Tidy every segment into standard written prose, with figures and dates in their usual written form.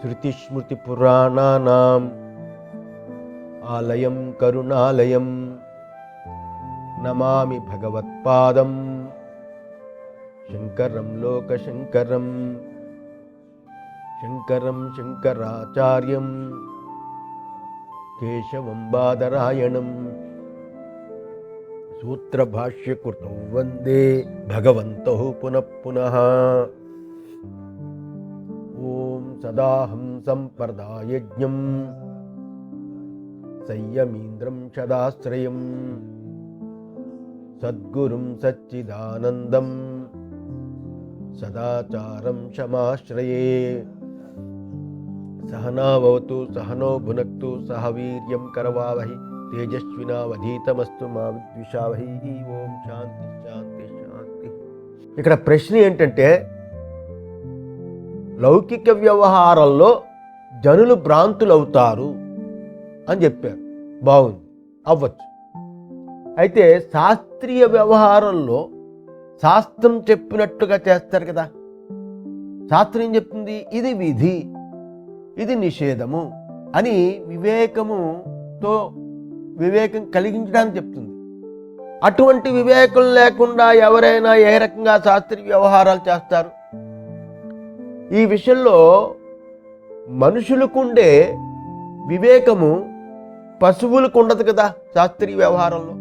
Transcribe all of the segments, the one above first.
శృతిస్మృతిపురాణానాం ఆలయం కరుణాలయం నమామి భగవత్పాదం శంకరం లోకశంకరం శంకరం శంకరాచార్యం కేశవం బాదరాయణం సూత్రభాష్యకృతౌ వందే భగవంతౌ పునః పునః. ఓం సదాహం సంప్రదాయజ్ఞం సంయమీంద్రం సదాశ్రయం సద్గురుం సచ్చిదానందం సదాచారం శమాశ్రయే. సహనావతు సహనో భునక్తు సహ వీర్యం కరవావహి తేజస్వినావధీతమస్తు మా విద్విషావహి. ఓం శాంతి శాంతి శాంతి. ఇక్కడ ప్రశ్న ఏంటంటే, లౌకిక వ్యవహారంలో జనులు భ్రాంతులవుతారు అని చెప్పారు. బాగుంది, అవ్వచ్చు. అయితే శాస్త్రీయ వ్యవహారంలో శాస్త్రం చెప్పినట్టుగా చేస్తారు కదా. శాస్త్రం ఏం చెప్తుంది? ఇది విధి, ఇది నిషేధము అని వివేకం కలిగించడానికి చెప్తుంది. అటువంటి వివేకం లేకుండా ఎవరైనా ఏ రకంగా శాస్త్రీయ వ్యవహారాలు చేస్తారు? ఈ విషయంలో మనుషులకుండే వివేకము పశువులకు ఉండదు కదా. శాస్త్రీయ వ్యవహారంలో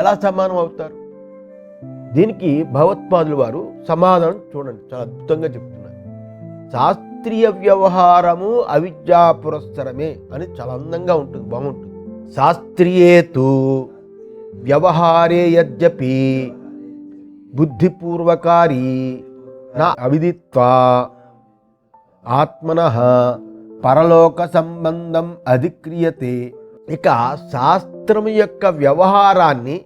ఎలా సమానం అవుతారు? దీనికి భగవత్పాదులు వారు సమాధానం చూడండి, చాలా అద్భుతంగా చెప్తున్నారు. శాస్త్రీయ వ్యవహారము అవిద్యా పురస్సరమే అని చాలా అందంగా ఉంటుంది, బాగుంటుంది. శాస్త్రీయేతు వ్యవహారే యద్యపి బుద్ధిపూర్వకారీ నా అవిదిత్వా ఆత్మనః పరలోక సంబంధం అధిక్రియతే. ఇక శాస్త్రం యొక్క వ్యవహారాన్ని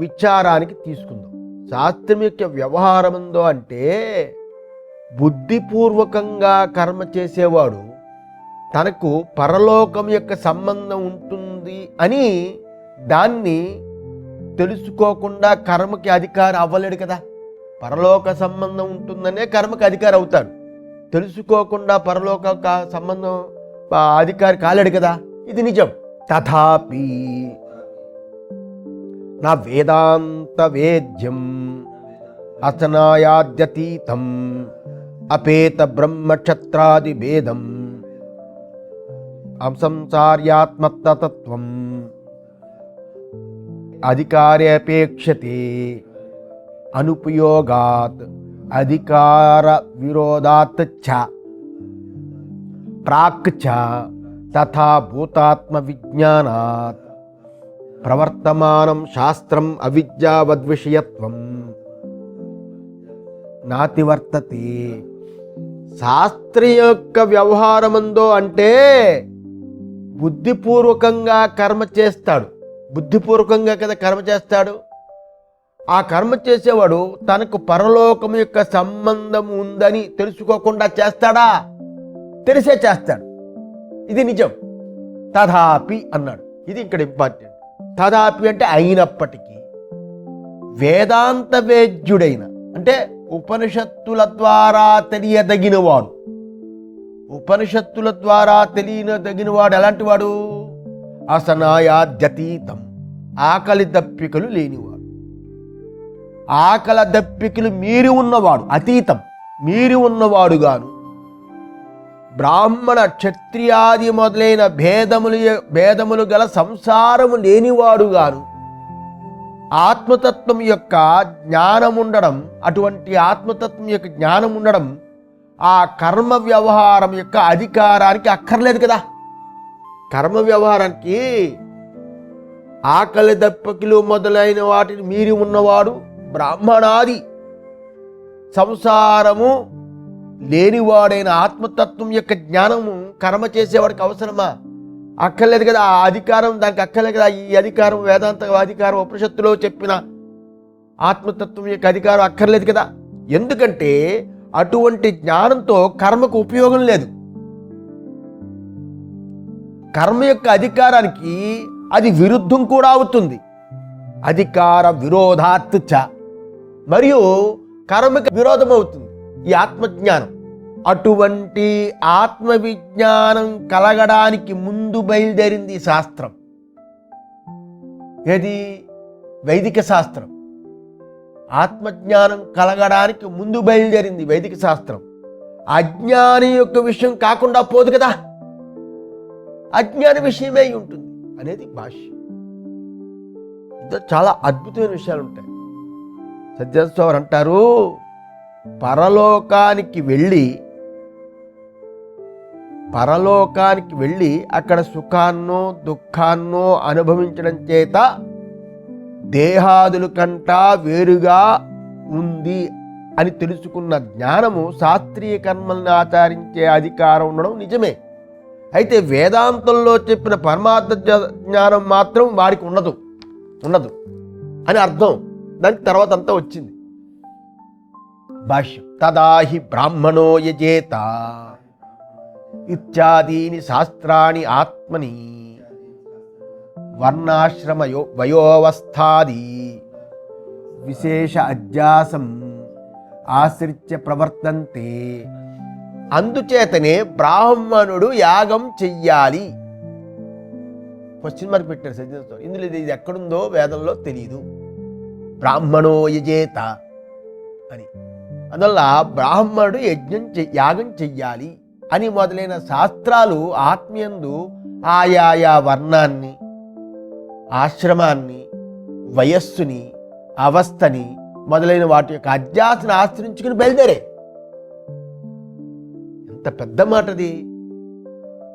విచారానికి తీసుకుందాం. శాస్త్రం యొక్క వ్యవహారం ఉందో అంటే బుద్ధిపూర్వకంగా కర్మ చేసేవాడు తనకు పరలోకం యొక్క సంబంధం ఉంటుంది అని దాన్ని తెలుసుకోకుండా కర్మకి అధికారి అవ్వలేడు కదా. పరలోక సంబంధం ఉంటుందనే కర్మకి అధికారి అవుతాడు. తెలుసుకోకుండా పరలోక సంబంధం అధికారి కాలేడు కదా. ఇది నిజం. తథాపి నా వేదాంత వేద్యం అసనాయాద్యతీతం అపేత బ్రహ్మక్షత్రాది భేదం అసంసార్యాత్మతత్వం అధికారేపేక్షతే అనుపయోగాత్ అధికార విరోధాత్ చ ప్రాక్ చ తథా భూతాత్మ విజ్ఞానాత్ ప్రవర్తమానం శాస్త్రం అవిద్యావద్విషయత్వం నాతివర్తతే. శాస్త్ర యొక్క వ్యవహారమందో అంటే బుద్ధిపూర్వకంగా కర్మ చేస్తాడు. బుద్ధిపూర్వకంగా కదా కర్మ చేస్తాడు. ఆ కర్మ చేసేవాడు తనకు పరలోకం యొక్క సంబంధం ఉందని తెలుసుకోకుండా చేస్తాడా? తెలిసే చేస్తాడు. ఇది నిజం. తథాపి అన్నాడు. ఇది ఇక్కడ ఇంపార్టెంట్. తథాపి అంటే అయినప్పటికీ వేదాంత వేద్యుడైన, అంటే ఉపనిషత్తుల ద్వారా తెలియదగినవాడు. ఉపనిషత్తుల ద్వారా తెలియదగినవాడు ఎలాంటి వాడు? అసనాయాద్యతీతం, ఆకలి దప్పికలు లేనివాడు. ఆకలి దప్పికలు మీరి ఉన్నవాడు, అతీతం మీరి ఉన్నవాడుగాను, బ్రాహ్మణ క్షత్రియాది మొదలైన భేదములు గల సంసారము లేనివాడుగాను, ఆత్మతత్వం యొక్క జ్ఞానం ఉండడం, అటువంటి ఆత్మతత్వం యొక్క జ్ఞానం ఉండడం ఆ కర్మ వ్యవహారం యొక్క అధికారానికి అక్కర్లేదు కదా. కర్మ వ్యవహారానికి ఆకలి దప్పకిలు మొదలైన వాటిని మీరి ఉన్నవాడు, బ్రాహ్మణాది సంసారము లేనివాడైన ఆత్మతత్వం యొక్క జ్ఞానము కర్మ చేసేవాడికి అవసరమా? అక్కర్లేదు కదా. ఆ అధికారం దానికి అక్కర్లేదు కదా. ఈ అధికారం వేదాంత అధికారం ఉపనిషత్తులో చెప్పిన ఆత్మతత్వం యొక్క అధికారం అక్కర్లేదు కదా. ఎందుకంటే అటువంటి జ్ఞానంతో కర్మకు ఉపయోగం లేదు. కర్మ యొక్క అధికారానికి అది విరుద్ధం కూడా అవుతుంది. అధికార విరోధాత్ చ, మరియు కర్మకి విరోధం అవుతుంది. ఈ ఆత్మజ్ఞానం. అటువంటి ఆత్మవిజ్ఞానం కలగడానికి ముందు బయలుదేరింది ఈ శాస్త్రం. ఏది? వైదిక శాస్త్రం. ఆత్మజ్ఞానం కలగడానికి ముందు బయలుదేరింది వైదిక శాస్త్రం. అజ్ఞాని యొక్క విషయం కాకుండా పోదు కదా, అజ్ఞాని విషయమే ఉంటుంది అనేది భాష్యం. ఇందులో చాలా అద్భుతమైన విషయాలు ఉంటాయి. సత్యనారాయణ స్వామి అంటారు, పరలోకానికి వెళ్ళి అక్కడ సుఖాన్నో దుఃఖాన్నో అనుభవించడం చేత దేహాదుల కంటా వేరుగా ఉంది అని తెలుసుకున్న జ్ఞానము శాస్త్రీయ కర్మల్ని ఆచరించే అధికారం ఉండడం నిజమే. అయితే వేదాంతంలో చెప్పిన పరమార్థ జ్ఞానం మాత్రం వాడికి ఉండదు అని అర్థం. దానికి తర్వాత అంతా వచ్చింది భాష్యం. తదాహి బ్రాహ్మణో యజేత ఇత్యాదీని శాస్త్రాణి ఆత్మని వర్ణాశ్రమ వయోవస్థాది విశేష అధ్యాసం ఆశ్రిత్య ప్రవర్తంతే. అందుచేతనే బ్రాహ్మణుడు యాగం చెయ్యాలి. క్వశ్చన్ మార్క్ పెట్టారు సత్యనారాయణ. ఇందులో ఇది ఎక్కడుందో వేదంలో తెలియదు. బ్రాహ్మణో యజేత అని, అందువల్ల బ్రాహ్మణుడు యాగం చెయ్యాలి అని మొదలైన శాస్త్రాలు ఆత్మీయందు ఆయా వర్ణాన్ని, ఆశ్రమాన్ని, వయస్సుని, అవస్థని మొదలైన వాటి యొక్క అధ్యాసను ఆశ్రయించుకుని బయలుదేరే. ఎంత పెద్ద మాటది,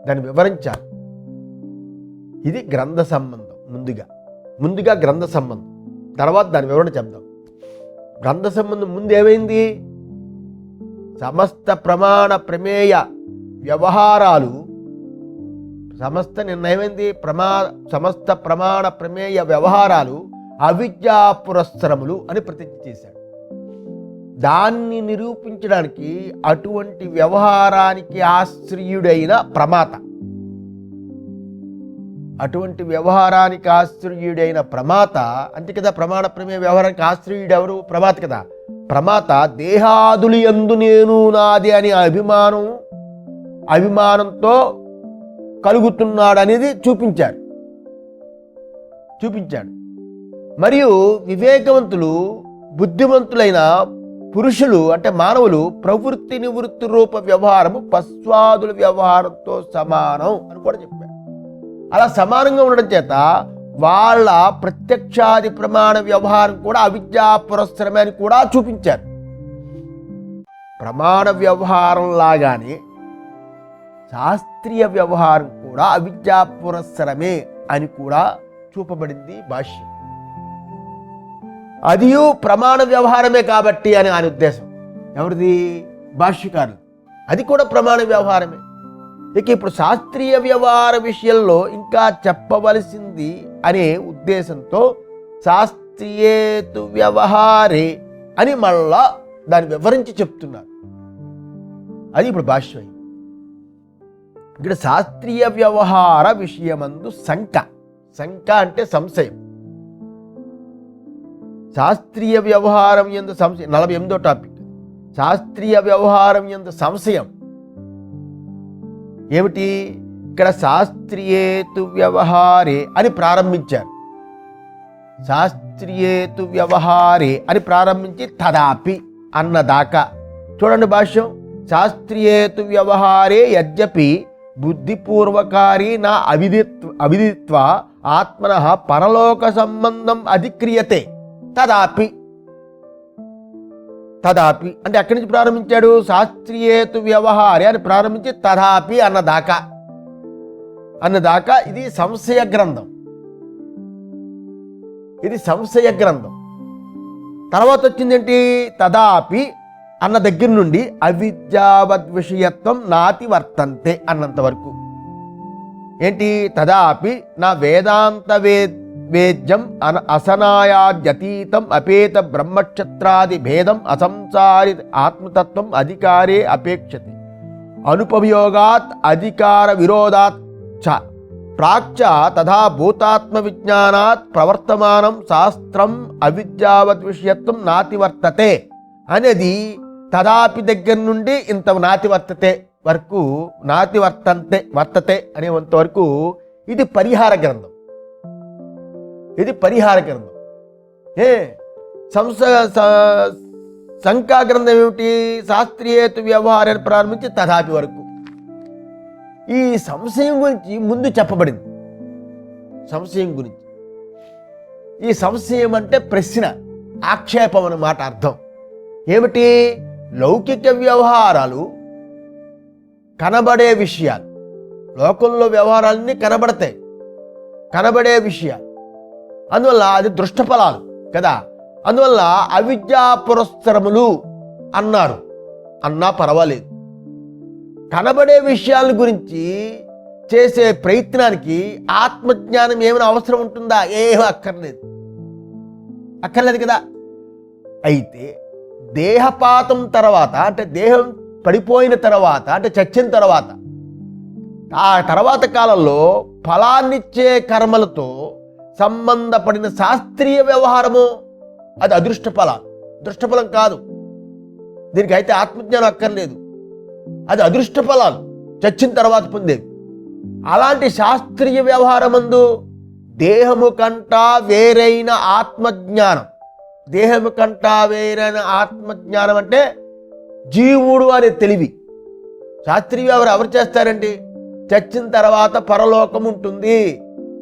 దాన్ని వివరించాలి. ఇది గ్రంథ సంబంధం. ముందుగా గ్రంథ సంబంధం, తర్వాత దాని వివరణ చెప్దాం. గ్రంథ సంబంధం ముందు ఏమైంది? సమస్త ప్రమాణ ప్రమేయ వ్యవహారాలు, సమస్త ప్రమాణ ప్రమేయ వ్యవహారాలు అవిద్యా పురస్సరములు అని ప్రతిజ్ఞ చేశాడు. దాన్ని నిరూపించడానికి అటువంటి వ్యవహారానికి ఆశ్రయుడైన ప్రమాత, అంతే కదా. ప్రమాణ ప్రమేయ వ్యవహారానికి ఆశ్రయుడు ఎవరు? ప్రమాత కదా. ప్రమాత దేహాదులు యందు నేను నాది అని అభిమానంతో కలుగుతున్నాడు అనేది చూపించాడు. మరియు వివేకవంతులు, బుద్ధిమంతులైన పురుషులు అంటే మానవులు ప్రవృత్తి నివృత్తి రూప వ్యవహారము పశ్వాదుల వ్యవహారంతో సమానం అని కూడా చెప్పారు. అలా సమానంగా ఉండడం చేత వాళ్ళ ప్రత్యక్షాది ప్రమాణ వ్యవహారం కూడా అవిద్యా పురస్సరమే అని కూడా చూపించారు. ప్రమాణ వ్యవహారం లాగానే శాస్త్రీయ వ్యవహారం కూడా అవిద్యా పురస్సరమే అని కూడా చూపబడింది భాష్యం. అదియు ప్రమాణ వ్యవహారమే కాబట్టి అని ఆయన ఉద్దేశం. ఎవరిది? భాష్యకారులు. అది కూడా ప్రమాణ వ్యవహారమే. ఇక ఇప్పుడు శాస్త్రీయ వ్యవహార విషయంలో ఇంకా చెప్పవలసింది అనే ఉద్దేశంతో శాస్త్రీయేతు వ్యవహారే అని మళ్ళా దాన్ని వివరించి చెప్తున్నారు. అది ఇప్పుడు భాష్యం. ఇక్కడ శాస్త్రీయ వ్యవహార విషయమందు శంక అంటే సంశయం. శాస్త్రీయ వ్యవహారం యందు సంశయం 48వ టాపిక్. శాస్త్రీయ వ్యవహారం యందు సంశయం ఏమిటి? ఇక్కడ శాస్త్రీయేతు వ్యవహారే అని ప్రారంభించారు. శాస్త్రీయేతు వ్యవహారే అని ప్రారంభించి తదాపి అన్నదాకా చూడండి భాష్యం. శాస్త్రీయేతు వ్యవహారే యద్యపి బుద్ధిపూర్వకారి నా అవిదిత్వ ఆత్మనః పరలోక సంబంధం అధిక్రియతే తదాపి అంటే ఎక్కడి నుంచి ప్రారంభించాడు? శాస్త్రీయేతు వ్యవహారే అని ప్రారంభించి తదాపి అన్నదాకా ఇది సంశయ గ్రంథం. తర్వాత వచ్చిందేంటి? తదాపి అన్న దగ్గర నుండి అవిద్యావద్ విషయత్వం నాతి వర్తంతే అన్నంత వరకు ఏంటి? తదాపి నా వేదాంత వేద్యం అసనాయాద్యతీతం అపేత బ్రహ్మక్షత్రాది భేదం అసంసారి ఆత్మతత్వం అధికారే అపేక్షతి అనుపయోగాత్ అధికార విరోధాత్ చ ప్రాక్చ తథా భూతాత్మ విజ్ఞానాత్ ప్రవర్తమానం శాస్త్రం అవిద్యావద్ విషయత్వం నాతి వర్తతే అనేది తదాపి దగ్గర నుండి ఇంత నాతి వర్తతే వరకు, నాతి వర్తతే అనేంత వరకు ఇది పరిహార గ్రంథం. ఇది పరిహార గ్రంథం. శంకా గ్రంథం ఏమిటి? శాస్త్రీయేతు వ్యవహారాన్ని ప్రారంభించి తదాపి వరకు. ఈ సంశయం గురించి ముందు చెప్పబడింది. సంశయం గురించి, ఈ సంశయం అంటే ప్రశ్న, ఆక్షేపం అన్నమాట అర్థం. ఏమిటి? లౌకిక వ్యవహారాలు, కనబడే విషయాలు, లోకంలో వ్యవహారాలన్నీ కనబడతాయి, కనబడే విషయాలు. అందువల్ల అది దృష్టఫలాలు కదా. అందువల్ల అవిద్యా పురస్సరములు అన్నారు, అన్నా పర్వాలేదు. కనబడే విషయాల గురించి చేసే ప్రయత్నానికి ఆత్మజ్ఞానం ఏమైనా అవసరం ఉంటుందా? ఏమీ అక్కర్లేదు కదా. అయితే దేహపాతం తర్వాత, అంటే దేహం పడిపోయిన తర్వాత, అంటే చచ్చిన తర్వాత, ఆ తర్వాత కాలంలో ఫలాన్నిచ్చే కర్మలతో సంబంధపడిన శాస్త్రీయ వ్యవహారము అది అదృష్ట ఫలాలు, దృష్టఫలం కాదు. దీనికి అయితే ఆత్మజ్ఞానం అక్కర్లేదు, అది అదృష్ట ఫలాలు చచ్చిన తర్వాత పొందేవి. అలాంటి శాస్త్రీయ వ్యవహారమందు దేహము కంటా వేరైన ఆత్మజ్ఞానం, దేహము కంటా వేరైన ఆత్మజ్ఞానం అంటే జీవుడు అనే తెలివి. శాస్త్రీయ వ్యవహారం ఎవరు చేస్తారండి? చచ్చిన తర్వాత పరలోకం ఉంటుంది,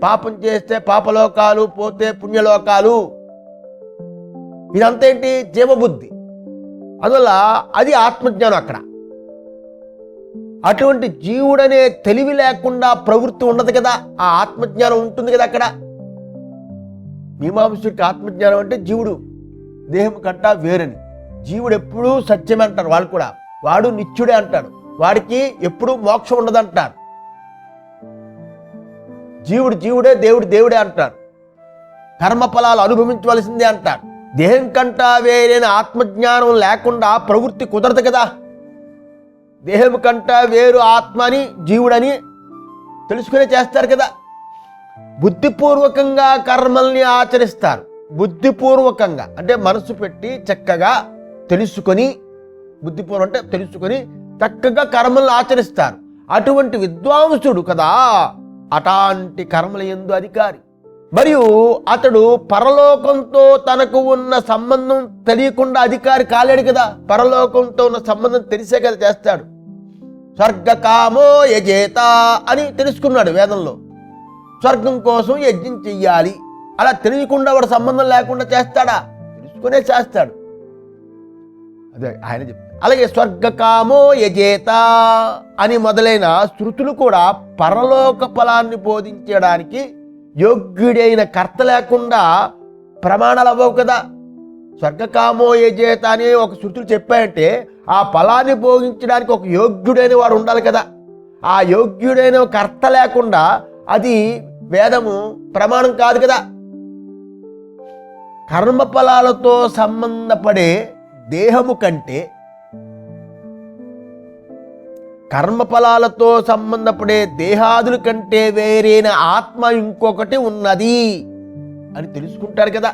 పాపం చేస్తే పాపలోకాలు, పోతే పుణ్యలోకాలు. ఇదంతా ఏంటి? జీవబుద్ధి. అందువల్ల అది ఆత్మజ్ఞానం అక్కడ. అటువంటి జీవుడనే తెలివి లేకుండా ప్రవృత్తి ఉండదు కదా, ఆ ఆత్మజ్ఞానం ఉంటుంది కదా అక్కడ. మీమాంసుడికి ఆత్మజ్ఞానం అంటే జీవుడు దేహం కంటా వేరని. జీవుడు ఎప్పుడూ సత్యమే అంటారు వాళ్ళు కూడా, వాడు నిత్యుడే అంటాడు, వాడికి ఎప్పుడూ మోక్షం ఉండదంటారు. జీవుడు జీవుడే, దేవుడు దేవుడే అంటారు, కర్మఫలాలు అనుభవించవలసిందే అంటారు. దేహం కంటా వేరైన ఆత్మజ్ఞానం లేకుండా ప్రవృత్తి కుదరదు కదా. దేహం కంటా వేరు ఆత్మ అని, జీవుడని తెలుసుకునే చేస్తారు కదా. బుద్ధిపూర్వకంగా కర్మల్ని ఆచరిస్తారు. బుద్ధిపూర్వకంగా అంటే మనసు పెట్టి చక్కగా తెలుసుకొని, బుద్ధిపూర్వం అంటే తెలుసుకొని చక్కగా కర్మల్ని ఆచరిస్తారు. అటువంటి విద్వాంసుడు కదా అటాంటి కర్మల యందు అధికారి. మరియు అతడు పరలోకంతో తనకు ఉన్న సంబంధం తెలియకుండా అధికారి కాలేడు కదా. పరలోకంతో ఉన్న సంబంధం తెలిసే కదా చేస్తాడు. స్వర్గకామో యజేత అని తెలుసుకున్నాడు వేదంలో, స్వర్గం కోసం యజ్ఞం చెయ్యాలి. అలా తెలియకుండా వాడు సంబంధం లేకుండా చేస్తాడా? తెలుసుకునే చేస్తాడు. అదే ఆయన చెప్తాడు. అలాగే స్వర్గకామో యజేత అని మొదలైన శృతులు కూడా పరలోక ఫలాన్ని బోధించడానికి యోగ్యుడైన కర్త లేకుండా ప్రమాణాలు అవ్వవు కదా. స్వర్గకామో యజేత అని ఒక శృతులు చెప్పాయంటే ఆ ఫలాన్ని భోగించడానికి ఒక యోగ్యుడైన వాడు ఉండాలి కదా. ఆ యోగ్యుడైన కర్త లేకుండా అది వేదము ప్రమాణం కాదు కదా. కర్మఫలాలతో సంబంధపడే దేహము కంటే, కర్మఫలాలతో సంబంధపడే దేహాదుల కంటే వేరైన ఆత్మ ఇంకొకటి ఉన్నది అని తెలుసుకుంటారు కదా.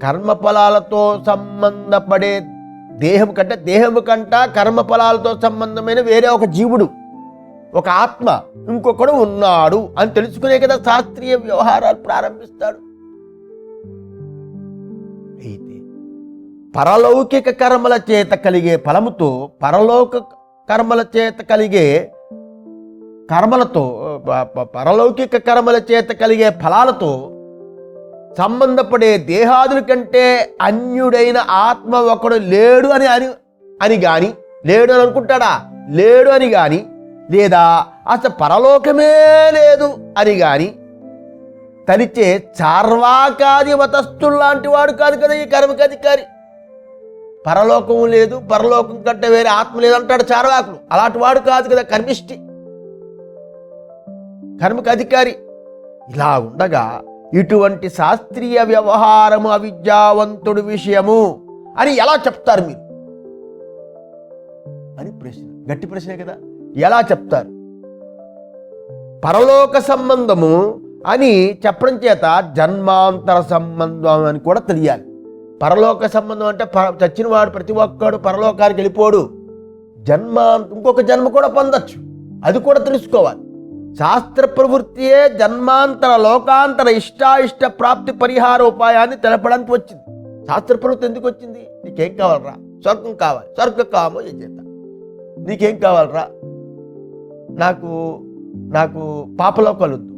కర్మఫలాలతో సంబంధపడే దేహం కంటే, దేహము కంట కర్మఫలాలతో సంబంధమైన వేరే ఒక జీవుడు, ఒక ఆత్మ ఇంకొకడు ఉన్నాడు అని తెలుసుకునే కదా శాస్త్రీయ వ్యవహారాలు ప్రారంభిస్తాడు. అయితే పరలౌకిక కర్మల చేత కలిగే ఫలముతో, పరలోక కర్మల చేత కలిగే కర్మలతో, పరలౌకిక కర్మల చేత కలిగే ఫలాలతో సంబంధపడే దేహాదుల కంటే అన్యుడైన ఆత్మ ఒకడు లేడు అని గాని, లేడు అని అనుకుంటాడా? లేడు అని గాని, లేదా అసలు పరలోకమే లేదు అని గాని తలిచే చార్వాకాది మతస్థులు లాంటి వాడు కాదు కదా ఈ కర్మకి అధికారి. పరలోకము లేదు, పరలోకం కంటే వేరే ఆత్మ లేదంటాడు చార్వాకులు. అలాంటి వాడు కాదు కదా కర్మిష్టి, కర్మకి అధికారి. ఇలా ఉండగా ఇటువంటి శాస్త్రీయ వ్యవహారము అవిద్యావంతుడి విషయము అని ఎలా చెప్తారు మీరు అని ప్రశ్న, గట్టి ప్రశ్నే కదా. ఎలా చెప్తారు? పరలోక సంబంధము అని చెప్పడం చేత జన్మాంతర సంబంధం అని కూడా తెలియాలి. పరలోక సంబంధం అంటే చచ్చిన వాడు ప్రతి ఒక్కడు పరలోకానికి వెళ్ళిపోడు. జన్మ, ఇంకొక జన్మ కూడా పొందొచ్చు, అది కూడా తెలుసుకోవాలి. శాస్త్ర ప్రవృత్తియే జన్మాంతర లోకాంతర ఇష్టాయిష్ట ప్రాప్తి పరిహార ఉపాయాన్ని తెలపడానికి వచ్చింది. శాస్త్ర ప్రవృత్తి ఎందుకు వచ్చింది? నీకేం కావాలరా? స్వర్గం కావాలి. స్వర్గ కామో ఏ చేత. నీకేం కావాలరా? నాకు పాపలోకాలొద్దు,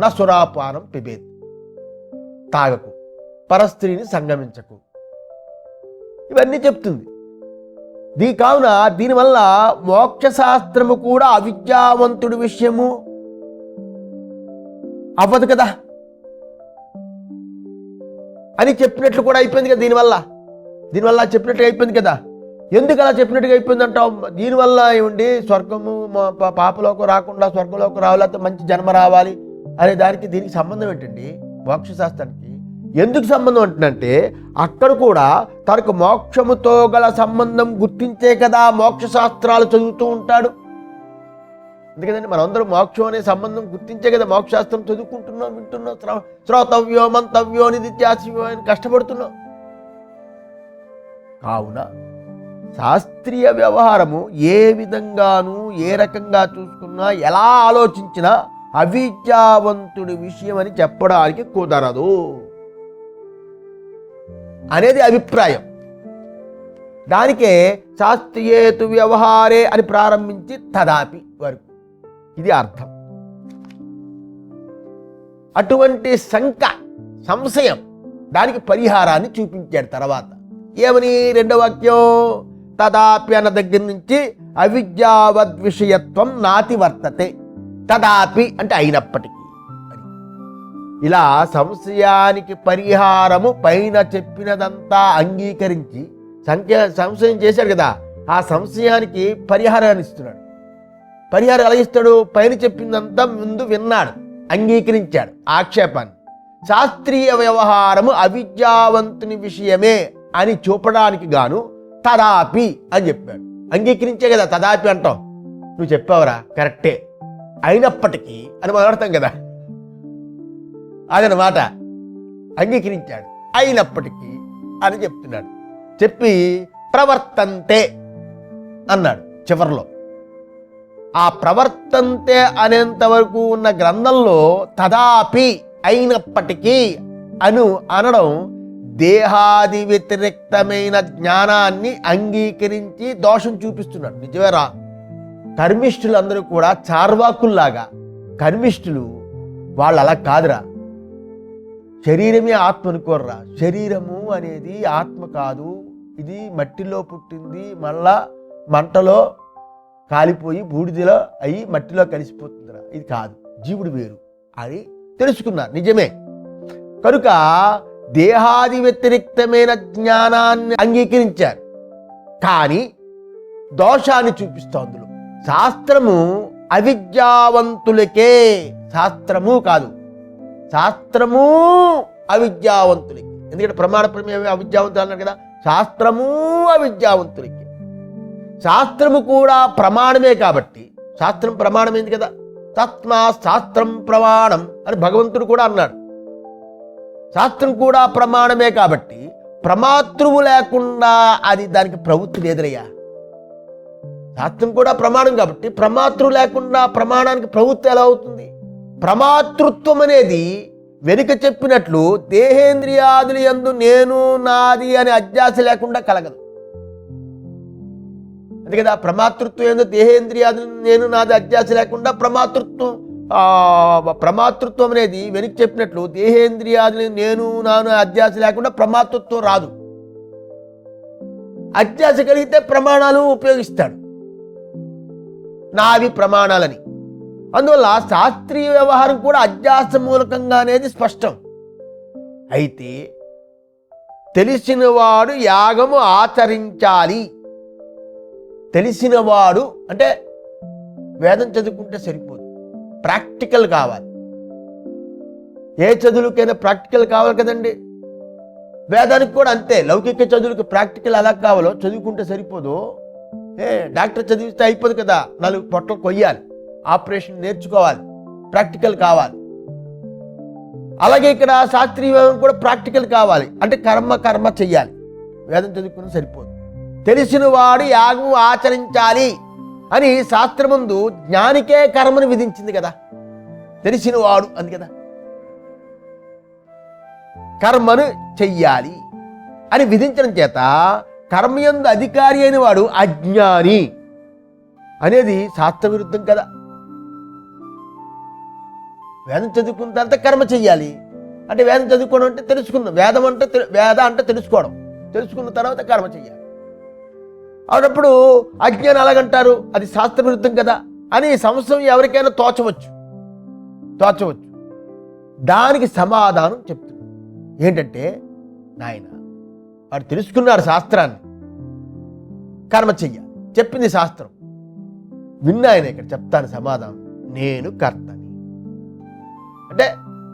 నా సురాపానం పిబేత్, తాగకు, పరస్త్రీని సంగమించకు, ఇవన్నీ చెప్తుంది. కావున దీనివల్ల మోక్షశాస్త్రము కూడా అవిద్యావంతుడి విషయము అవ్వదు కదా అని చెప్పినట్లు కూడా అయిపోయింది కదా. దీనివల్ల చెప్పినట్టుగా అయిపోయింది కదా. ఎందుకు అలా చెప్పినట్టుగా అయిపోయింది అంటావు? దీనివల్ల ఏమండి స్వర్గము పాపలోకి రాకుండా స్వర్గంలోకి రావాలి, మంచి జన్మ రావాలి అనే దానికి దీనికి సంబంధం ఏంటండి? మోక్షశాస్త్రానికి ఎందుకు సంబంధం అంటుందంటే అక్కడ కూడా తనకు మోక్షముతో గల సంబంధం గుర్తించే కదా మోక్షశాస్త్రాలు చదువుతూ ఉంటాడు. ఎందుకంటే మనందరం మోక్షం అనే సంబంధం గుర్తించే కదా మోక్షశాస్త్రం చదువుకుంటున్నాం, వింటున్నాం, శ్రోతవ్యో మంతవ్యో నిదిత్యాస్యో అని కష్టపడుతున్నాం. కావున శాస్త్రీయ వ్యవహారము ఏ విధంగానూ ఏ రకంగా చూసుకున్నా ఎలా ఆలోచించినా అవిద్యావంతుడి విషయం అని చెప్పడానికి కుదరదు అనేది అభిప్రాయం. దానికే శాస్త్రీయేతు వ్యవహారే అని ప్రారంభించి తదాపి వరకు ఇది అర్థం. అటువంటి సంశయం దానికి పరిహారాన్ని చూపించాడు. తర్వాత ఏమని? రెండో వాక్యం తదాపి అన్న దగ్గర నుంచి అవిద్యావద్విషయత్వం నాతి వర్తతే. తదాపి అంటే అయినప్పటికీ. ఇలా సంశయానికి పరిహారము పైన చెప్పినదంతా అంగీకరించి సంశయం చేశాడు కదా, ఆ సంశయానికి పరిహారాన్ని ఇస్తున్నాడు. పరిహారం ఎలా ఇస్తాడు? పైన చెప్పిందంతా ముందు విన్నాడు, అంగీకరించాడు ఆక్షేపాన్ని. శాస్త్రీయ వ్యవహారము అవిద్యావంతుని విషయమే అని చూపడానికి గాను తదాపి అని చెప్పాడు. అంగీకరించే కదా తదాపి అంటాం. నువ్వు చెప్పావురా, కరెక్టే, అయినప్పటికీ అని మాట్లాడతాం కదా, అదనమాట. అంగీకరించాడు, అయినప్పటికీ అని చెప్తున్నాడు. చెప్పి ప్రవర్తంతే అన్నాడు చివరిలో. ఆ ప్రవర్తంతే అనేంత వరకు ఉన్న గ్రంథంలో తదాపి అయినప్పటికీ అనడం దేహాది వ్యతిరేక్తమైన జ్ఞానాన్ని అంగీకరించి దోషం చూపిస్తున్నాడు. నిజమేరా, కర్మిష్ఠులందరూ కూడా చార్వాకుల్లాగా, కర్మిష్ఠులు వాళ్ళు అలా కాదురా. శరీరమే ఆత్మ అనుకోర్రా. శరీరము అనేది ఆత్మ కాదు, ఇది మట్టిలో పుట్టింది, మళ్ళా మంటలో కాలిపోయి బూడిదలో అయ్యి మట్టిలో కలిసిపోతుందిరా, ఇది కాదు, జీవుడు వేరు అని తెలుసుకున్నారు. నిజమే. కనుక దేహాది వ్యతిరిక్తమైన జ్ఞానాన్ని అంగీకరించారు, కానీ దోషాన్ని చూపిస్తాం అందులో. శాస్త్రము అవిద్యావంతులకే, శాస్త్రము కాదు, శాస్త్రము అవిద్యావంతులకి. ఎందుకంటే ప్రమాణ ప్రమేయం అవిద్యావంతులు అన్నారు కదా, శాస్త్రము అవిద్యావంతులకి. శాస్త్రము కూడా ప్రమాణమే కాబట్టి, శాస్త్రం ప్రమాణమైంది కదా, తస్మా శాస్త్రం ప్రమాణం అని భగవంతుడు కూడా అన్నాడు. శాస్త్రం కూడా ప్రమాణమే కాబట్టి ప్రమాతృవు లేకుండా అది దానికి ప్రవృత్తి లేదురయ్యా. శాస్త్రం కూడా ప్రమాణం కాబట్టి ప్రమాతృవు లేకుండా ప్రమాణానికి ప్రవృత్తి ఎలా అవుతుంది? ప్రమాతృత్వం అనేది వెనుక చెప్పినట్లు దేహేంద్రియాదులు యందు నేను నాది అనే అధ్యాస లేకుండా కలగదు. అంతే కదా, ప్రమాతృత్వం ఏందో దేహేంద్రియాదులు నేను నాది అధ్యాస లేకుండా ప్రమాతృత్వం అనేది వెనుక చెప్పినట్లు దేహేంద్రియాదులు నేను నాను అధ్యాస లేకుండా ప్రమాతృత్వం రాదు. అధ్యాస కలిగితే ప్రమాణాలు ఉపయోగిస్తాడు, నావి ప్రమాణాలని. అందువల్ల శాస్త్రీయ వ్యవహారం కూడా అధ్యాస మూలకంగా అనేది స్పష్టం. అయితే తెలిసినవాడు యాగము ఆచరించాలి. తెలిసినవాడు అంటే వేదం చదువుకుంటే సరిపోదు, ప్రాక్టికల్ కావాలి. ఏ చదువులకైనా ప్రాక్టికల్ కావాలి కదండి. వేదానికి కూడా అంతే. లౌకిక చదువులకు ప్రాక్టికల్ ఎలా కావాలో చదువుకుంటే సరిపోదు. డాక్టర్ చదివిస్తే అయిపోదు కదా, 4 పొట్టలు కొయ్యాలి, ఆపరేషన్ నేర్చుకోవాలి, ప్రాక్టికల్ కావాలి. అలాగే ఇక్కడ శాస్త్రీయ వేదం కూడా ప్రాక్టికల్ కావాలి. అంటే కర్మ చెయ్యాలి. వేదం చదువుకుని సరిపోదు. తెలిసిన వాడు యాగం ఆచరించాలి అని శాస్త్రముందు జ్ఞానికే కర్మను విధించింది కదా. తెలిసిన వాడు అంది కదా, కర్మను చెయ్యాలి అని విధించడం చేత కర్మయందు అధికారి అయిన వాడు అజ్ఞాని అనేది శాస్త్ర విరుద్ధం కదా. వేదం చదువుకున్న తర్వాత కర్మ చెయ్యాలి అంటే వేదం చదువుకోవడం అంటే తెలుసుకున్నాం. వేద అంటే తెలుసుకున్న తర్వాత కర్మ చెయ్యాలి. అప్పుడు అజ్ఞానం అలాగంటారు, అది శాస్త్ర విరుద్ధం కదా అని సంశయం ఎవరికైనా తోచవచ్చు. దానికి సమాధానం చెప్తున్నాడు. ఏంటంటే, నాయన వాడు తెలుసుకున్నాడు శాస్త్రాన్ని, కర్మ చెయ్యాలి చెప్పింది శాస్త్రం. విన్నాయన ఇక్కడ చెప్తాను సమాధానం. నేను కర్తని అంటే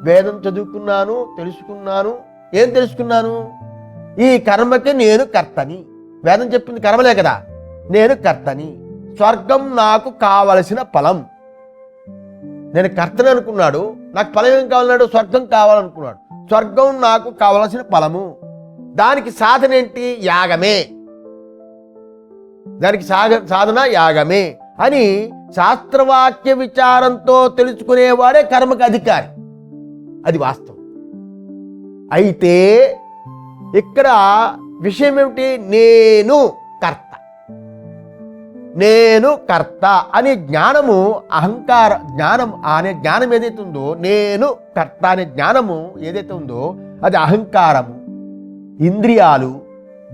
వేదం చదువుకున్నాను, తెలుసుకున్నాను. ఏం తెలుసుకున్నాను? ఈ కర్మకి నేను కర్తని. వేదం చెప్పింది కర్మలే కదా. నేను కర్తని, స్వర్గం నాకు కావలసిన ఫలం. నేను కర్తని అనుకున్నాడు, నాకు ఫలం ఏం కావాలన్నాడు? స్వర్గం కావాలనుకున్నాడు. స్వర్గం నాకు కావలసిన ఫలము. దానికి సాధన ఏంటి? యాగమే. దానికి సాధన యాగమే అని శాస్త్రవాక్య విచారంతో తెలుసుకునేవాడే కర్మకు అధికారి. అది వాస్తవం. అయితే ఇక్కడ విషయం ఏమిటి? నేను కర్త అనే జ్ఞానము, అహంకార జ్ఞానం అనే జ్ఞానం ఏదైతే ఉందో, నేను కర్త అనే జ్ఞానము ఏదైతే ఉందో అది అహంకారము, ఇంద్రియాలు,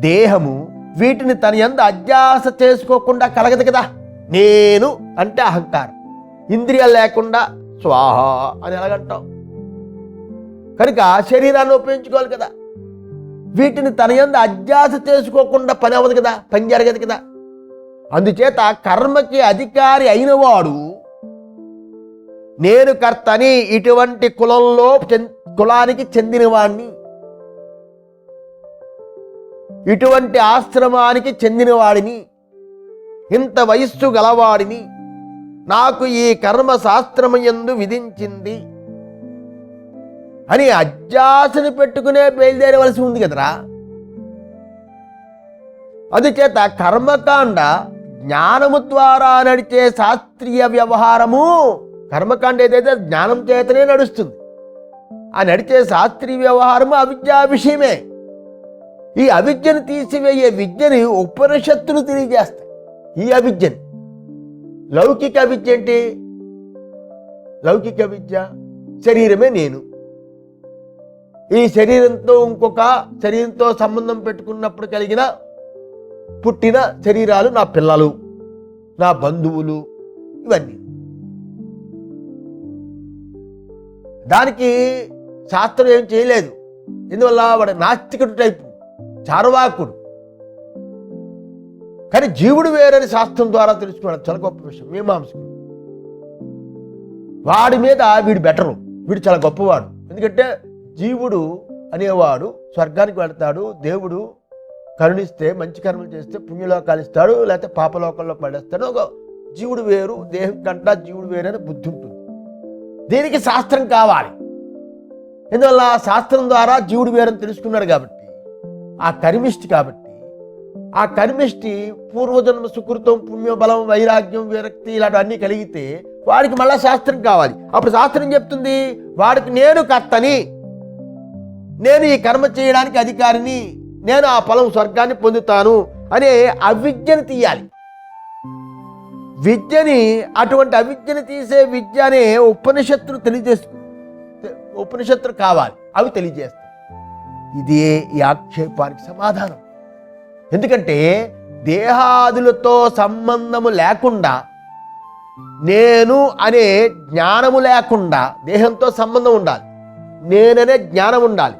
దేహము, వీటిని తన యందు అధ్యాస చేసుకోకుండా కలగదు కదా. నేను అంటే అహంకారం. ఇంద్రియాలు లేకుండా స్వాహ అని ఎలాగంటాం? కనుక శరీరాన్ని ఉపయోగించుకోవాలి కదా. వీటిని తన యందు అధ్యాస చేసుకోకుండా పని అవ్వదు కదా, పని జరగదు కదా. అందుచేత కర్మకి అధికారి అయినవాడు నేను కర్తని, ఇటువంటి కులానికి చెందినవాణ్ణి, ఇటువంటి ఆశ్రమానికి చెందినవాడిని, ఇంత వయస్సు గలవాడిని, నాకు ఈ కర్మ శాస్త్రమయందు విధించింది అని అధ్యాసని పెట్టుకునే బయలుదేరవలసి ఉంది కదరా. అందుచేత కర్మకాండ జ్ఞానము ద్వారా నడిచే శాస్త్రీయ వ్యవహారము, కర్మకాండ ఏదైతే జ్ఞానం చేతనే నడుస్తుంది, ఆ నడిచే శాస్త్రీయ వ్యవహారము అవిద్యా విషయమే. ఈ అవిద్యను తీసివేయే విద్యని ఉపనిషత్తులు తెలియజేస్తాయి. ఈ అవిద్యని, లౌకిక విద్య ఏంటి? లౌకిక విద్య శరీరమే నేను, ఈ శరీరంతో ఇంకొక శరీరంతో సంబంధం పెట్టుకున్నప్పుడు కలిగిన పుట్టిన శరీరాలు నా పిల్లలు, నా బంధువులు, ఇవన్నీ. దానికి శాస్త్రం ఏం చేయలేదు. ఎందువల్ల? వాడు నాస్తికుడు టైపు, చార్వాకుడు. కానీ జీవుడు వేరని శాస్త్రం ద్వారా తెలుసుకున్నాడు. చాలా గొప్ప విషయం. మీమాంసకుడు వాడి మీద వీడు బెటరు, వీడు చాలా గొప్పవాడు. ఎందుకంటే జీవుడు అనేవాడు స్వర్గానికి వెళ్తాడు, దేవుడు కరుణిస్తే మంచి కర్మలు చేస్తే పుణ్యలోకాలు ఇస్తాడు, లేకపోతే పాపలోకంలో పడేస్తాడు. ఒక జీవుడు వేరు, దేహం కంటా జీవుడు వేరు అని బుద్ధి ఉంటుంది. దీనికి శాస్త్రం కావాలి. ఎందువల్ల? శాస్త్రం ద్వారా జీవుడు వేరని తెలుసుకున్నాడు కాబట్టి. ఆ కర్మిష్టి కాబట్టి, ఆ కర్మిష్టి పూర్వజన్మ సుకృతం, పుణ్యబలం, వైరాగ్యం, విరక్తి ఇలాంటివన్నీ కలిగితే వాడికి మళ్ళా శాస్త్రం కావాలి. అప్పుడు శాస్త్రం చెప్తుంది వాడికి నేను కర్తని, నేను ఈ కర్మ చేయడానికి అధికారిని, నేను ఆ ఫలం స్వర్గాన్ని పొందుతాను అనే అవిద్యను తీయాలి. విద్యని, అటువంటి అవిద్యను తీసే విద్య అనే ఉపనిషత్తులు కావాలి, అవి తెలియజేస్తాయి. ఇదే ఈ ఆక్షేపానికి సమాధానం. ఎందుకంటే దేహాదులతో సంబంధము లేకుండా, నేను అనే జ్ఞానము లేకుండా, దేహంతో సంబంధం ఉండాలి, నేననే జ్ఞానం ఉండాలి.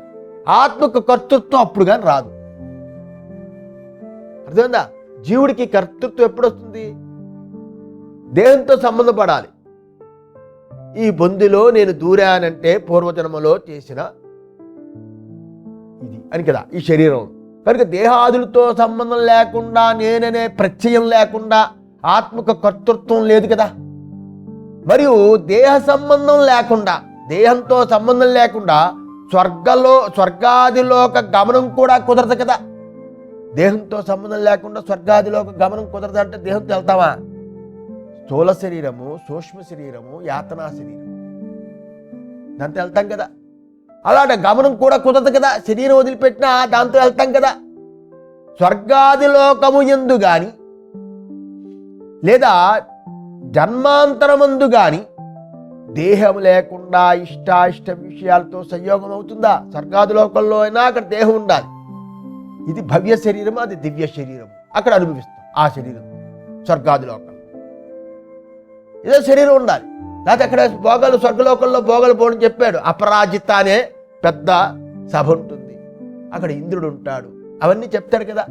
ఆత్మకు కర్తృత్వం అప్పుడు కానీ రాదు. అర్థమైందా? జీవుడికి కర్తృత్వం ఎప్పుడు వస్తుంది? దేహంతో సంబంధపడాలి. ఈ బొందిలో నేను దూరానంటే పూర్వజన్మలో చేసిన ఇది అని కదా ఈ శరీరం. కనుక దేహాదులతో సంబంధం లేకుండా, నేననే ప్రత్యయం లేకుండా ఆత్మకు కర్తృత్వం లేదు కదా. మరియు దేహ సంబంధం లేకుండా, దేహంతో సంబంధం లేకుండా స్వర్గాదిలోక గమనం కూడా కుదరదు కదా. దేహంతో సంబంధం లేకుండా స్వర్గాదిలోక గమనం కుదరదు అంటే దేహంతో వెళ్తావా? స్థూల శరీరము, సూక్ష్మ శరీరము, యాతనా శరీరము, దాంతో వెళ్తాం కదా. అలాంటి గమనం కూడా కుదరదు కదా. శరీరం వదిలిపెట్టినా దాంతో వెళ్తాం కదా. స్వర్గాదిలోకము యందు గాని లేదా జన్మాంతరమందు గాని దేహం లేకుండా ఇష్టాయిష్ట విషయాలతో సంయోగం అవుతుందా? స్వర్గాదిలోకంలో అయినా అక్కడ దేహం ఉండాలి. ఇది భవ్య శరీరం, అది దివ్య శరీరం. అక్కడ అనుభవిస్తాం ఆ శరీరం. స్వర్గాదిలోకం ఏదో శరీరం ఉండాలి. లేకపోతే అక్కడ భోగాలు, స్వర్గలోకంలో భోగాలు పోవడం చెప్పాడు. అపరాజిత అనే పెద్ద సభ ఉంటుంది, అక్కడ ఇంద్రుడు ఉంటాడు, అవన్నీ చెప్తాడు కదా.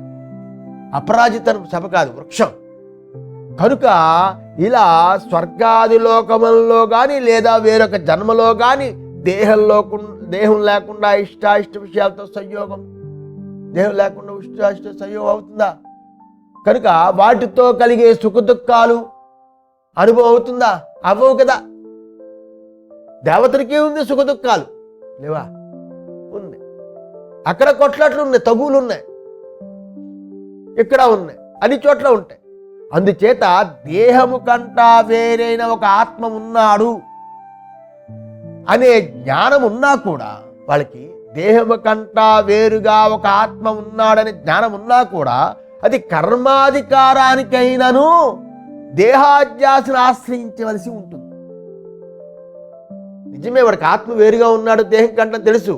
అపరాజిత సభ కాదు, వృక్షం. కనుక ఇలా స్వర్గాదిలోకములలో కానీ లేదా వేరొక జన్మలో కానీ దేహం లేకుండా ఇష్టాయిష్ట విషయాలతో సంయోగం, దేహం లేకుండా ఇష్టాయిష్ట సంయోగం అవుతుందా? కనుక వాటితో కలిగే సుఖదుఖాలు అనుభవం అవుతుందా? అవ్వవు కదా. దేవతలకే ఉంది సుఖదుఖాలు లేవా? ఉన్నాయి. అక్కడ కొట్లాట్లు ఉన్నాయి, తగువులు ఉన్నాయి, ఇక్కడ ఉన్నాయి, అన్ని చోట్ల ఉంటాయి. అందుచేత దేహము కంటా వేరైన ఒక ఆత్మ ఉన్నాడు అనే జ్ఞానం ఉన్నా కూడా, వాళ్ళకి దేహము కంటా వేరుగా ఒక ఆత్మ ఉన్నాడనే జ్ఞానం ఉన్నా కూడా అది కర్మాధికారానికైనను దేహాధ్యాసను ఆశ్రయించవలసి ఉంటుంది. నిజమే, వాడికి ఆత్మ వేరుగా ఉన్నాడు, దేహం కంటే తెలుసు.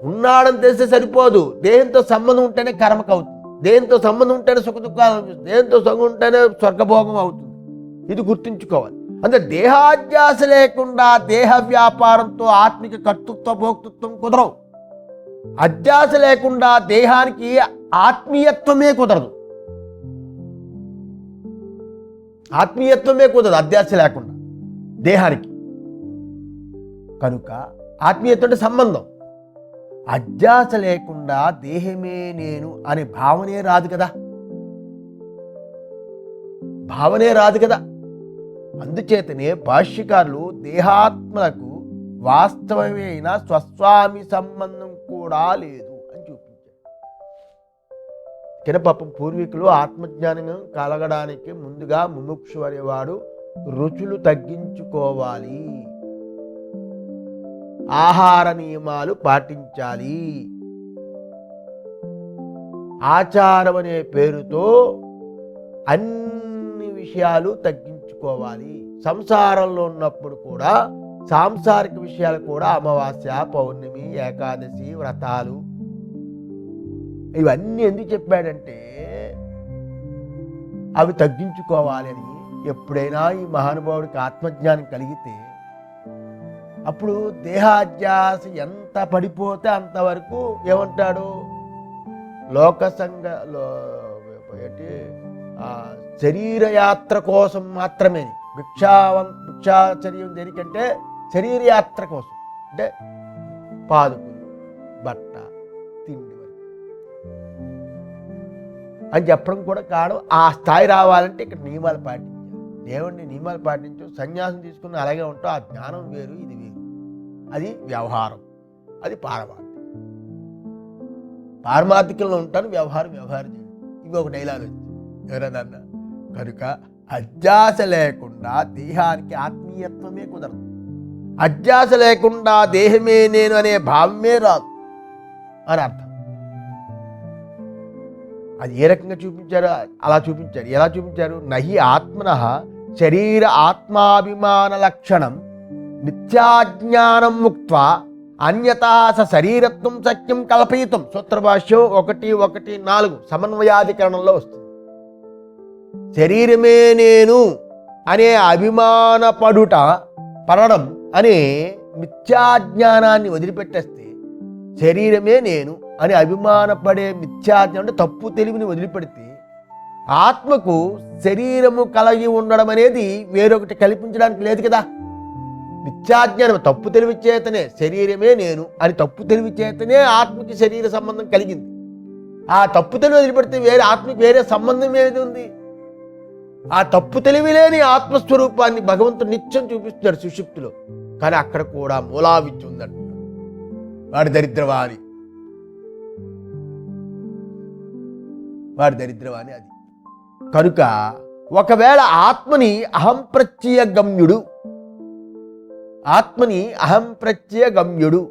ఉన్నాడని తెలిస్తే సరిపోదు. దేహంతో సంబంధం ఉంటేనే కర్మకు అవుతుంది. దేహంతో సంబంధం ఉంటేనే సుఖ దుఃఖాలు అనిపిస్తుంది. దేహంతో సంబంధం ఉంటేనే స్వర్గభోగం అవుతుంది. ఇది గుర్తుంచుకోవాలి. అంటే దేహాధ్యాస లేకుండా దేహ వ్యాపారంతో ఆత్మిక కర్తృత్వ భోక్తృత్వం కుదరవు. అధ్యాస లేకుండా దేహానికి ఆత్మీయత్వమే కుదరదు. ఆత్మీయత్వమే కుదరదు అధ్యాస లేకుండా దేహానికి. కనుక ఆత్మీయత్వం అంటే సంబంధం. అధ్యాస లేకుండా దేహమే నేను అనే భావనే రాదు కదా. భావనే రాదు కదా. అందుచేతనే భాష్యకారులు దేహాత్మలకు వాస్తవమైన స్వస్వామి సంబంధం కూడా లేదు అని చూపించారు. పాపం పూర్వీకులు ఆత్మజ్ఞానం కలగడానికి ముందుగా ముముక్షు అనేవాడు రుచులు తగ్గించుకోవాలి, ఆహార నియమాలు పాటించాలి, ఆచారం అనే పేరుతో అన్ని విషయాలు తగ్గించుకోవాలి. సంసారంలో ఉన్నప్పుడు కూడా సాంసారిక విషయాలు కూడా అమావాస్య, పౌర్ణమి, ఏకాదశి, వ్రతాలు ఇవన్నీ ఎందుకు చెప్పాడంటే అవి తగ్గించుకోవాలి అని. ఎప్పుడైనా ఈ మహానుభావుడికి ఆత్మజ్ఞానం కలిగితే అప్పుడు దేహాధ్యాస ఎంత పడిపోతే అంతవరకు ఏమంటాడు, లోకసంగ శరీరయాత్ర కోసం మాత్రమే. భిక్షాచర్యం దేనికంటే శరీరయాత్ర కోసం, అంటే పాదుకులు, బట్ట, తిండి అని చెప్పడం కూడా కాదు. ఆ స్థాయి రావాలంటే ఇక్కడ నియమాలు పాటించాలి. దేవుడిని నియమాలు పాటించు, సన్యాసం తీసుకుని అలాగే ఉంటావు. ఆ జ్ఞానం వేరు, ఇది వేరు. అది వ్యవహారం, అది పారమార్థికం. పారమార్థికంలో ఉంటాను, వ్యవహారం చేయండి. ఇవి ఒక డైలాగ్ వచ్చింది ఎవరన్నా. కనుక అధ్యాస లేకుండా దేహానికి ఆత్మీయత్వమే కుదరదు. అధ్యాస లేకుండా దేహమే నేను అనే భావమే రాదు అని అర్థం. అది ఏ రకంగా చూపించారు? అలా చూపించారు. ఎలా చూపించారు? నహి ఆత్మనః శరీర ఆత్మాభిమాన లక్షణం మిథ్యాజ్ఞానం ముక్త్వా అన్యతా స శరీరత్వం సత్యం కల్పయితం. సూత్రభాష్యం 1:1-4 సమన్వయాధికరణంలో వస్తుంది. శరీరమే నేను అనే పడడం అనే మిథ్యాజ్ఞానాన్ని వదిలిపెట్టేస్తే, శరీరమే నేను అని అభిమానపడే మిథ్యాజ్ఞానం అంటే తప్పు తెలివిని వదిలిపెడితే, ఆత్మకు శరీరము కలిగి ఉండడం అనేది వేరొకటి కల్పించడానికి లేదు కదా. మిథ్యాజ్ఞానం తప్పు తెలివి చేతనే శరీరమే నేను అని తప్పు తెలివి చేతనే ఆత్మకి శరీర సంబంధం కలిగింది. ఆ తప్పు తెలివి వదిలిపెడితే వేరే ఆత్మకి వేరే సంబంధం ఏది ఉంది? ఆ తప్పు తెలివి లేని ఆత్మస్వరూపాన్ని భగవంతుడు నిత్యం చూపిస్తున్నాడు సుషుప్తిలో. కానీ అక్కడ కూడా మూలా విద్య ఉందంట. వాడి దరిద్రవాణి అది. కనుక ఒకవేళ ఆత్మని అహం ప్రత్యయ గమ్యుడు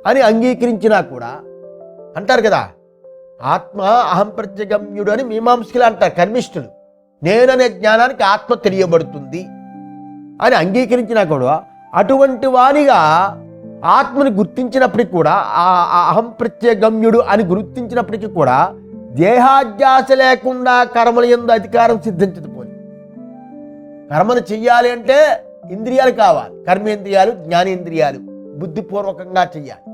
అని అంగీకరించినా కూడా, అంటారు కదా ఆత్మ అహం ప్రత్యయ గమ్యుడు అని మీమాంసకులు అంటారు, కర్మిష్ఠులు. నేననే జ్ఞానానికి ఆత్మ తెలియబడుతుంది అని అంగీకరించినా కూడా, అటువంటి వానిగా ఆత్మని గుర్తించినప్పటికీ కూడా, ఆ అహం ప్రత్యయ గమ్యుడు అని గుర్తించినప్పటికీ కూడా దేహాధ్యాస లేకుండా కర్మల యందు అధికారం సిద్ధించదు. పోయి కర్మను చెయ్యాలి అంటే ఇంద్రియాలు కావాలి, కర్మేంద్రియాలు, జ్ఞానేంద్రియాలు బుద్ధిపూర్వకంగా చెయ్యాలి.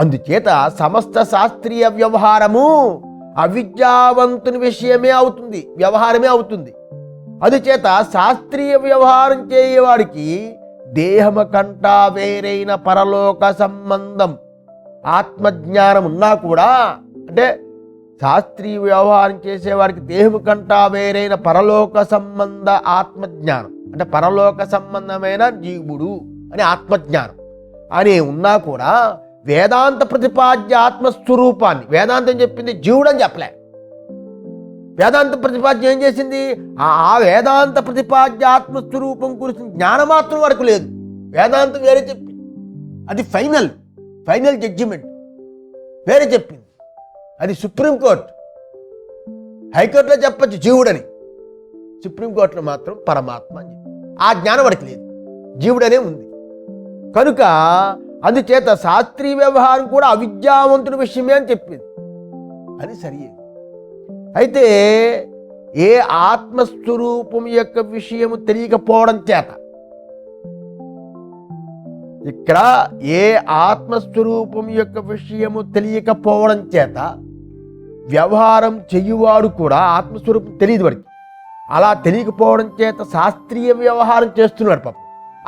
అందుచేత సమస్త శాస్త్రీయ వ్యవహారము అవిద్యావంతుని విషయమే అవుతుంది, వ్యవహారమే అవుతుంది. అందుచేత శాస్త్రీయ వ్యవహారం చేయవాడికి దేహము కంటా వేరైన పరలోక సంబంధం ఆత్మజ్ఞానం ఉన్నా కూడా, అంటే శాస్త్రీయ వ్యవహారం చేసేవాడికి దేహము కంటా వేరైన పరలోక సంబంధ ఆత్మజ్ఞానం, అంటే పరలోక సంబంధమైన జీవుడు అని ఆత్మజ్ఞానం అని ఉన్నా కూడా, వేదాంత ప్రతిపాద్య ఆత్మస్వరూపాన్ని, వేదాంతం చెప్పింది జీవుడు అని చెప్పలే. వేదాంత ప్రతిపాద్యం ఏం చేసింది? ఆ వేదాంత ప్రతిపాద్య ఆత్మస్వరూపం గురించి జ్ఞానం మాత్రం వరకు లేదు. వేదాంతం వేరే చెప్పింది, అది ఫైనల్ జడ్జిమెంట్ వేరే చెప్పింది. అది సుప్రీంకోర్టు. హైకోర్టులో చెప్పచ్చు జీవుడని, సుప్రీంకోర్టులో మాత్రం పరమాత్మ అని చెప్పి ఆ జ్ఞానం వాడికి లేదు, జీవుడనే ఉంది. కనుక అందుచేత శాస్త్రీయ వ్యవహారం కూడా అవిద్యావంతుడి విషయమే అని చెప్పింది, అది సరియే. అయితే ఏ ఆత్మస్వరూపం యొక్క విషయము తెలియకపోవడం చేత, ఇక్కడ ఏ ఆత్మస్వరూపం యొక్క విషయము తెలియకపోవడం చేత వ్యవహారం చెయ్యువాడు కూడా ఆత్మస్వరూపం తెలియదు వాడికి. అలా తెలియకపోవడం చేత శాస్త్రీయ వ్యవహారం చేస్తున్నాడు, పాపం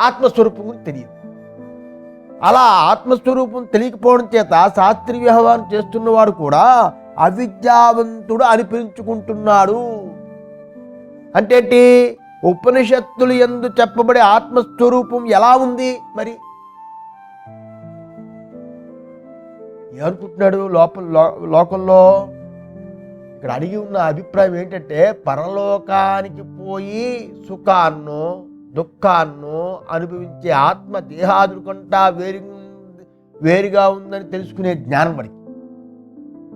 ఆత్మస్వరూపం గురించి తెలియదు. అలా ఆత్మస్వరూపం తెలియకపోవడం చేత శాస్త్రీయ వ్యవహారం చేస్తున్నవాడు కూడా అవిద్యావంతుడు అనిపించుకుంటున్నాడు. అంటే ఉపనిషత్తులు యందు చెప్పబడే ఆత్మస్వరూపం ఎలా ఉంది? మరి ఏమనుకుంటున్నాడు లోకంలో? ఇక్కడ అడిగి ఉన్న అభిప్రాయం ఏంటంటే, పరలోకానికి పోయి సుఖాన్నో దుఃఖాన్నో అనుభవించే ఆత్మ దేహాదుల కంటా వేరుగా ఉందని తెలుసుకునే జ్ఞానం వాడికి.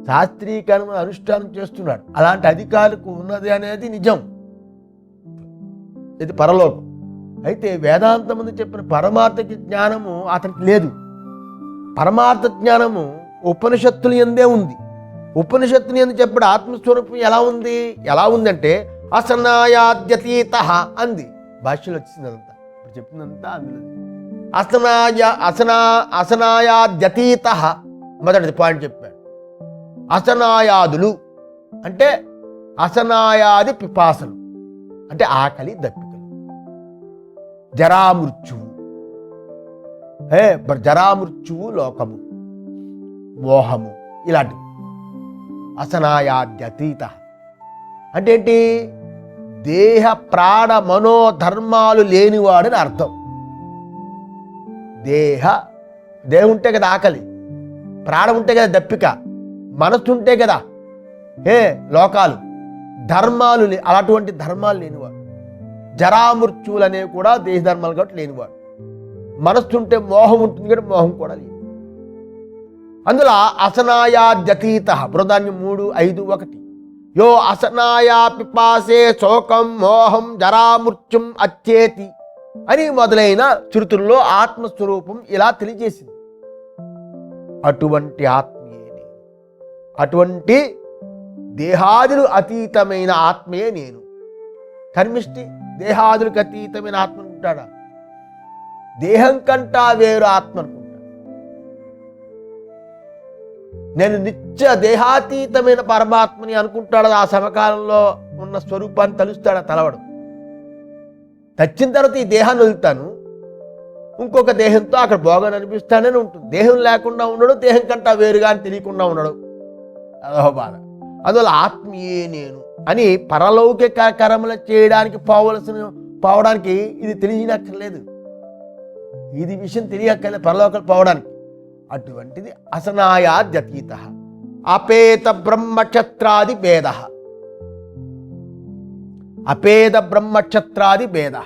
శాస్త్రీకరణ అనుష్ఠానం చేస్తున్నాడు, అలాంటి అధికారులకు ఉన్నది అనేది నిజం, ఇది పరలోకం. అయితే వేదాంతం ముందు చెప్పిన పరమార్థ జ్ఞానము అతనికి లేదు. పరమార్థ జ్ఞానము ఉపనిషత్తులు యందే ఉంది. ఉపనిషత్తులు ఎందు చెప్పిన ఆత్మస్వరూపం ఎలా ఉందంటే అసనాయాద్యతీత అంది. భాష్యలో వచ్చింది అదంతా, ఇప్పుడు చెప్పిందంతా అందులో. అసనాయాద్యతీత మొదటి పాయింట్ చెప్పాడు. అసనాయాదులు అంటే అసనాయాది పిపాసలు అంటే ఆకలి దప్పికలు, జరామృత్యువు, జరామృత్యువు, లోకము, మోహము, ఇలాంటివి. అసనాయాద్యతీత అంటే ఏంటి? దేహ ప్రాణ మనోధర్మాలు లేనివాడని అర్థం. దేహం ఉంటే కదా ఆకలి, ప్రాణం ఉంటే కదా దప్పిక, మనస్సు ఉంటే కదా లోకాలు, ధర్మాలు అలాంటి ధర్మాలు లేనివాడు. జరామృత్యువులు అనేవి కూడా దేహ ధర్మాలు కాబట్టి లేనివాడు. మనస్సు ఉంటే మోహం ఉంటుంది కాబట్టి మోహం కూడా లేదు. అందులో అసనాయాద్యతీత బృహదాన్యం 3:5:1 యో అసనాయా పిపాసే శోకం మోహం జరామృత్యుం అచ్చేతి అని మొదలైన శృతుల్లో ఆత్మస్వరూపం ఇలా తెలియజేసింది. అటువంటి ఆత్మయే నేను, అటువంటి దేహాదులు అతీతమైన ఆత్మయే నేను. కర్మిష్టి దేహాదులకు అతీతమైన ఆత్మ అనుకుంటాడా? దేహం కంటా వేరు ఆత్మ అనుకుంటాడు. నేను నిత్య దేహాతీతమైన పరమాత్మని అనుకుంటాడు. ఆ సమకాలంలో ఉన్న స్వరూపాన్ని తలుస్తాడా? తలవడు. తెచ్చిన తర్వాత ఈ దేహాన్ని వదులుతాను, ఇంకొక దేహంతో అక్కడ భోగాన్ని అనిపిస్తానని ఉంటుంది. దేహం లేకుండా ఉండడు, దేహం కంటా వేరుగా అని తెలియకుండా ఉండడు, అదో బాధ. అందువల్ల ఆత్మీయే నేను అని పరలౌకిక కర్మలు చేయడానికి పోవడానికి ఇది తెలియనక్కర్లేదు. ఇది విషయం తెలియక్కలే పరలోకాలు పోవడానికి. అటువంటిది అసనాయాద్యతీత అపేత బ్రహ్మక్షత్రాది భేద. అపేద బ్రహ్మక్షత్రాది భేద.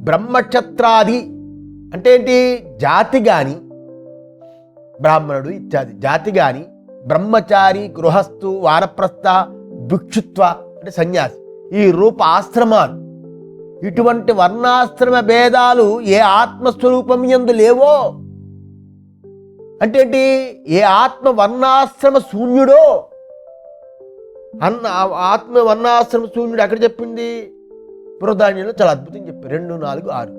బ్రహ్మక్షత్రాది అంటే ఏంటి? జాతి కానీ, బ్రాహ్మణుడు ఇత్యాది జాతి కానీ, బ్రహ్మచారి, గృహస్థు, వానప్రస్థ, భిక్షుత్వ అంటే సన్యాసి, ఈ రూప ఆశ్రమాలు, ఇటువంటి వర్ణాశ్రమ భేదాలు ఏ ఆత్మస్వరూపం యందు లేవో అంటే ఏంటి? ఏ ఆత్మ వర్ణాశ్రమ శూన్యుడో, ఆత్మ వర్ణాశ్రమ శూన్యుడు ఎక్కడ చెప్పింది? బృహదారణ్యంలో చాలా అద్భుతం చెప్పారు. 2, 4, 6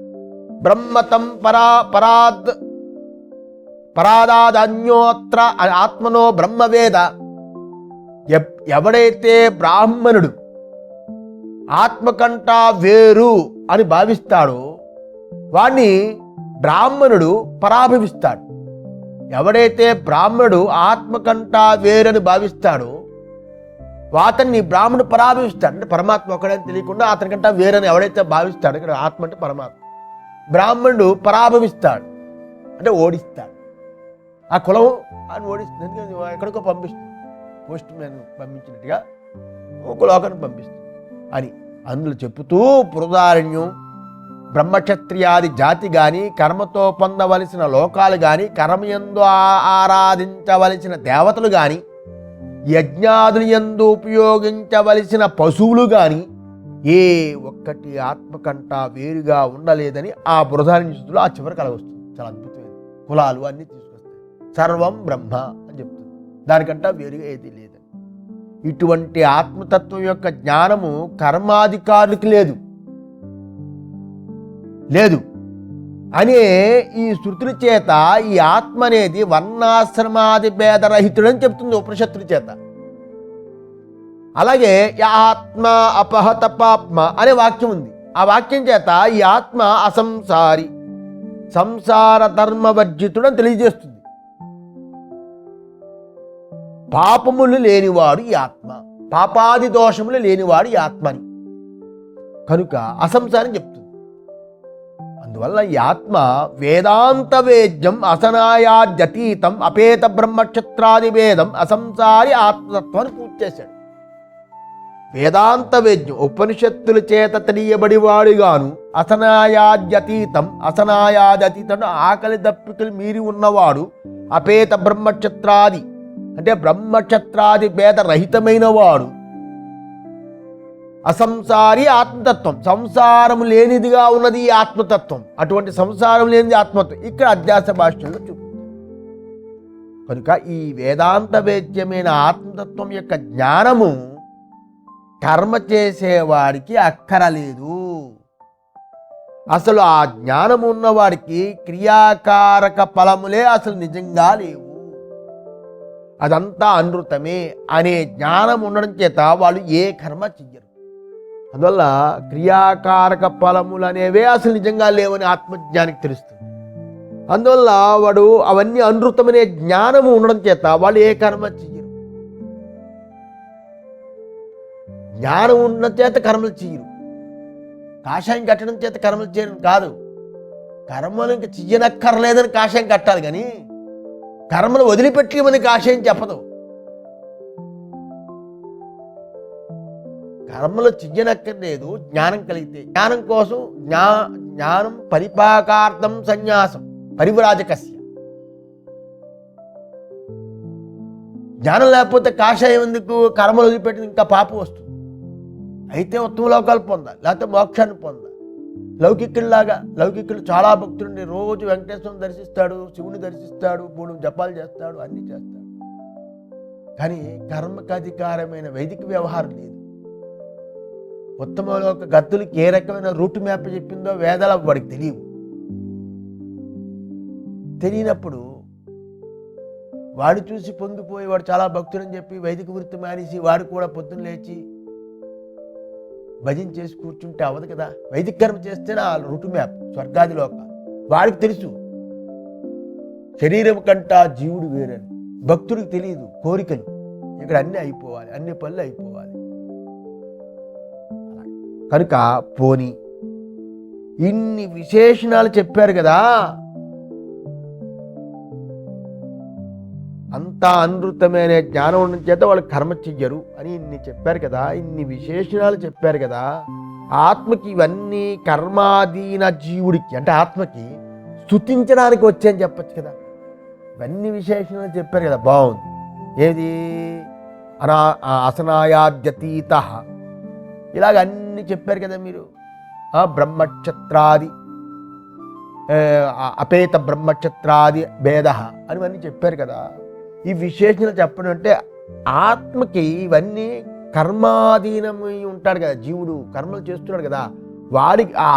బ్రహ్మతం పరాదాన్యోత్ర ఆత్మనో బ్రహ్మవేద. ఎవడైతే బ్రాహ్మణుడు ఆత్మకంట వేరు అని భావిస్తాడో వాణ్ణి బ్రాహ్మణుడు పరాభవిస్తాడు. ఎవడైతే బ్రాహ్మణుడు ఆత్మకంట వేరని భావిస్తాడో అతన్ని బ్రాహ్మణుడు పరాభవిస్తాడు. అంటే పరమాత్మ ఒకడని తెలియకుండా అతనికంట వేరని ఎవడైతే భావిస్తాడో, ఇక్కడ ఆత్మ అంటే పరమాత్మ, బ్రాహ్మణుడు పరాభవిస్తాడు అంటే ఓడిస్తాడు. ఆ కులం అని ఓడిస్తుంది. ఎందుకంటే ఎక్కడికో పంపిస్తుంది, పోస్ట్ మ్యాన్ పంపించినట్టుగా ఒక లోకానికి పంపిస్తుంది అని అందులో చెప్పుతూ బృహదారణ్యం బ్రహ్మక్షత్రియాది జాతి కానీ, కర్మతో పొందవలసిన లోకాలు కానీ, కర్మయందు ఆరాధించవలసిన దేవతలు కానీ, యజ్ఞాదులు యందు ఉపయోగించవలసిన పశువులు కానీ ఏ ఒక్కటి ఆత్మకంట వేరుగా ఉండలేదని ఆ బృహదారణ్య స్థితిలో ఆ చివరి కల వస్తుంది. చాలా అద్భుతమైనది. కులాలు అన్నీ తీసుకొస్తాయి. సర్వం బ్రహ్మ అని చెప్తుంది. దానికంట వేరుగా ఏది లేదని. ఇటువంటి ఆత్మతత్వం యొక్క జ్ఞానము కర్మాధికారులకి లేదు అనే ఈ శృతుల చేత ఈ ఆత్మ అనేది వర్ణాశ్రమాది భేదరహితుడని చెప్తుంది ఉపనిషత్తుల చేత. అలాగే ఆత్మ అపహత పాప్మ అనే వాక్యం ఉంది. ఆ వాక్యం చేత ఈ ఆత్మ అసంసారి, సంసార ధర్మవర్జితుడని తెలియజేస్తుంది. పాపములు లేనివాడు ఈ ఆత్మ, పాపాది దోషములు లేనివాడు ఈ ఆత్మని కనుక అసంసారం చెప్తుంది. అందువల్ల ఈ ఆత్మ వేదాంత వేద్యం అసనాయాద్యతీతం అపేత బ్రహ్మక్షత్రాది భేదం అసంసారి ఆత్మతత్వాన్ని పూర్తి చేశాడు. వేదాంత వేద్యం ఉపనిషత్తుల చేత తెలియబడివాడుగాను, అసనాయాద్యతీతం అసనాయాదతీతం ఆకలి దప్పికలు మీరి ఉన్నవాడు, అపేత బ్రహ్మక్షత్రాది అంటే బ్రహ్మక్షత్రాది భేద రహితమైన వాడు, అసంసారి ఆత్మతత్వం సంసారము లేనిదిగా ఉన్నది ఈ ఆత్మతత్వం. అటువంటి సంసారం లేనిది ఆత్మతత్వం ఇక్కడ అధ్యాస భాష్యంలో చూపుతుంది. కనుక ఈ వేదాంత వేద్యమైన ఆత్మతత్వం యొక్క జ్ఞానము కర్మ చేసేవాడికి అక్కరలేదు. అసలు ఆ జ్ఞానము ఉన్నవాడికి క్రియాకారక ఫలములే అసలు నిజంగా లేవు, అదంతా అనృతమే అనే జ్ఞానం ఉండడం చేత వాళ్ళు ఏ కర్మ చెయ్యరు. అందువల్ల క్రియాకారక ఫలములు అనేవే అసలు నిజంగా లేవని ఆత్మజ్ఞానికి తెలుస్తుంది. అందువల్ల వాడు అవన్నీ అనృతమనే జ్ఞానము ఉండడం చేత వాళ్ళు ఏ కర్మ చెయ్యరు. జ్ఞానం ఉన్న చేత కర్మలు చెయ్యరు. కాషాయం కట్టడం చేత కర్మలు చేయడం కాదు. కర్మలు ఇంక చెయ్యనక్కర్లేదని కాషాయం కట్టాలి కానీ కర్మలు వదిలిపెట్టమని కాషాయం చెప్పదు. కర్మలు చెయ్యనక్కర్లేదు, జ్ఞానం కలిగితే. జ్ఞానం కోసం జ్ఞానం పరిపాకార్థం సన్యాసం పరివ్రాజకస్య. జ్ఞానం లేకపోతే కాషాయం ఎందుకు? కర్మలు వదిలిపెట్టి ఇంకా పాపం వస్తుంది. అయితే ఉత్తమ లోకాలు పొందాలి, లేకపోతే మోక్షాన్ని పొందాలి. లౌకికులు చాలా భక్తులుండి రోజు వెంకటేశ్వరం దర్శిస్తాడు, శివుని దర్శిస్తాడు, 3 జపాలు చేస్తాడు, అన్నీ చేస్తాడు. కానీ కర్మకు అధికారమైన వైదిక వ్యవహారం లేదు. ఉత్తమ లోక గతులకి ఏ రకమైన రూట్ మ్యాప్ చెప్పిందో వేదాల వాడికి తెలియనప్పుడు వాడు చూసి పొంగిపోయి వాడు చాలా భక్తులని చెప్పి వైదిక వృత్తి మానేసి వాడు కూడా పొద్దున్న లేచి భజన చేసి కూర్చుంటే అవ్వదు కదా. వైదిక కర్మ చేస్తేనే ఆ రూట్ మ్యాప్ స్వర్గాది లోక వాడికి తెలుసు. శరీరం కంటా జీవుడు వేరని భక్తుడికి తెలియదు. కోరికలు ఇక్కడ అన్నీ అయిపోవాలి, అన్ని పనులు అయిపోవాలి. కనుక పోని ఇన్ని విశేషణాలు చెప్పారు కదా, అంతా అనృతమైన జ్ఞానం ఉండడం చేత వాళ్ళు కర్మ చెయ్యరు అని ఇన్ని చెప్పారు కదా, ఇన్ని విశేషణాలు చెప్పారు కదా. ఆత్మకి ఇవన్నీ కర్మాధీన జీవుడికి అంటే ఆత్మకి స్తుతించడానికి వచ్చాయని చెప్పచ్చు కదా. ఇవన్నీ విశేషణాలు చెప్పారు కదా, బాగుంది. ఏది అసనాయాద్యతీత ఇలాగ అన్నీ చెప్పారు కదా మీరు. బ్రహ్మక్షత్రాది అపేత బ్రహ్మక్షత్రాది భేద అని ఇవన్నీ చెప్పారు కదా. ఈ విశేషణలు చెప్పడం అంటే ఆత్మకి ఇవన్నీ కర్మాధీనమై ఉంటాడు కదా, జీవుడు కర్మలు చేస్తున్నాడు కదా, వాడికి ఆ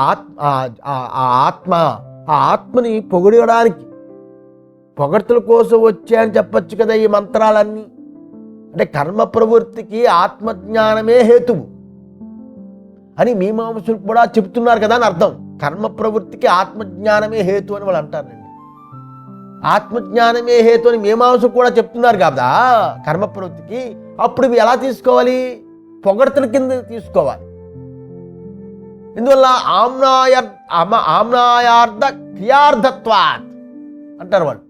ఆత్మని పొగడడానికి పొగడ్తల కోసం వచ్చాయని చెప్పచ్చు కదా ఈ మంత్రాలన్నీ. అంటే కర్మ ప్రవృత్తికి ఆత్మజ్ఞానమే హేతువు అని మీమాంసలు కూడా చెప్తున్నారు కదా అని అర్థం. కర్మ ప్రవృత్తికి ఆత్మజ్ఞానమే హేతు అని వాళ్ళు అంటారండి. ఆత్మజ్ఞానమే హేతు అని మీమాంసలు కూడా చెప్తున్నారు కదా కర్మ ప్రవృత్తికి. అప్పుడు ఇవి ఎలా తీసుకోవాలి? పొగడ్తల కింద తీసుకోవాలి. ఇందువల్ల ఆమ్నాయార్థ క్రియార్థత్వాత్ అంటారు వాళ్ళు.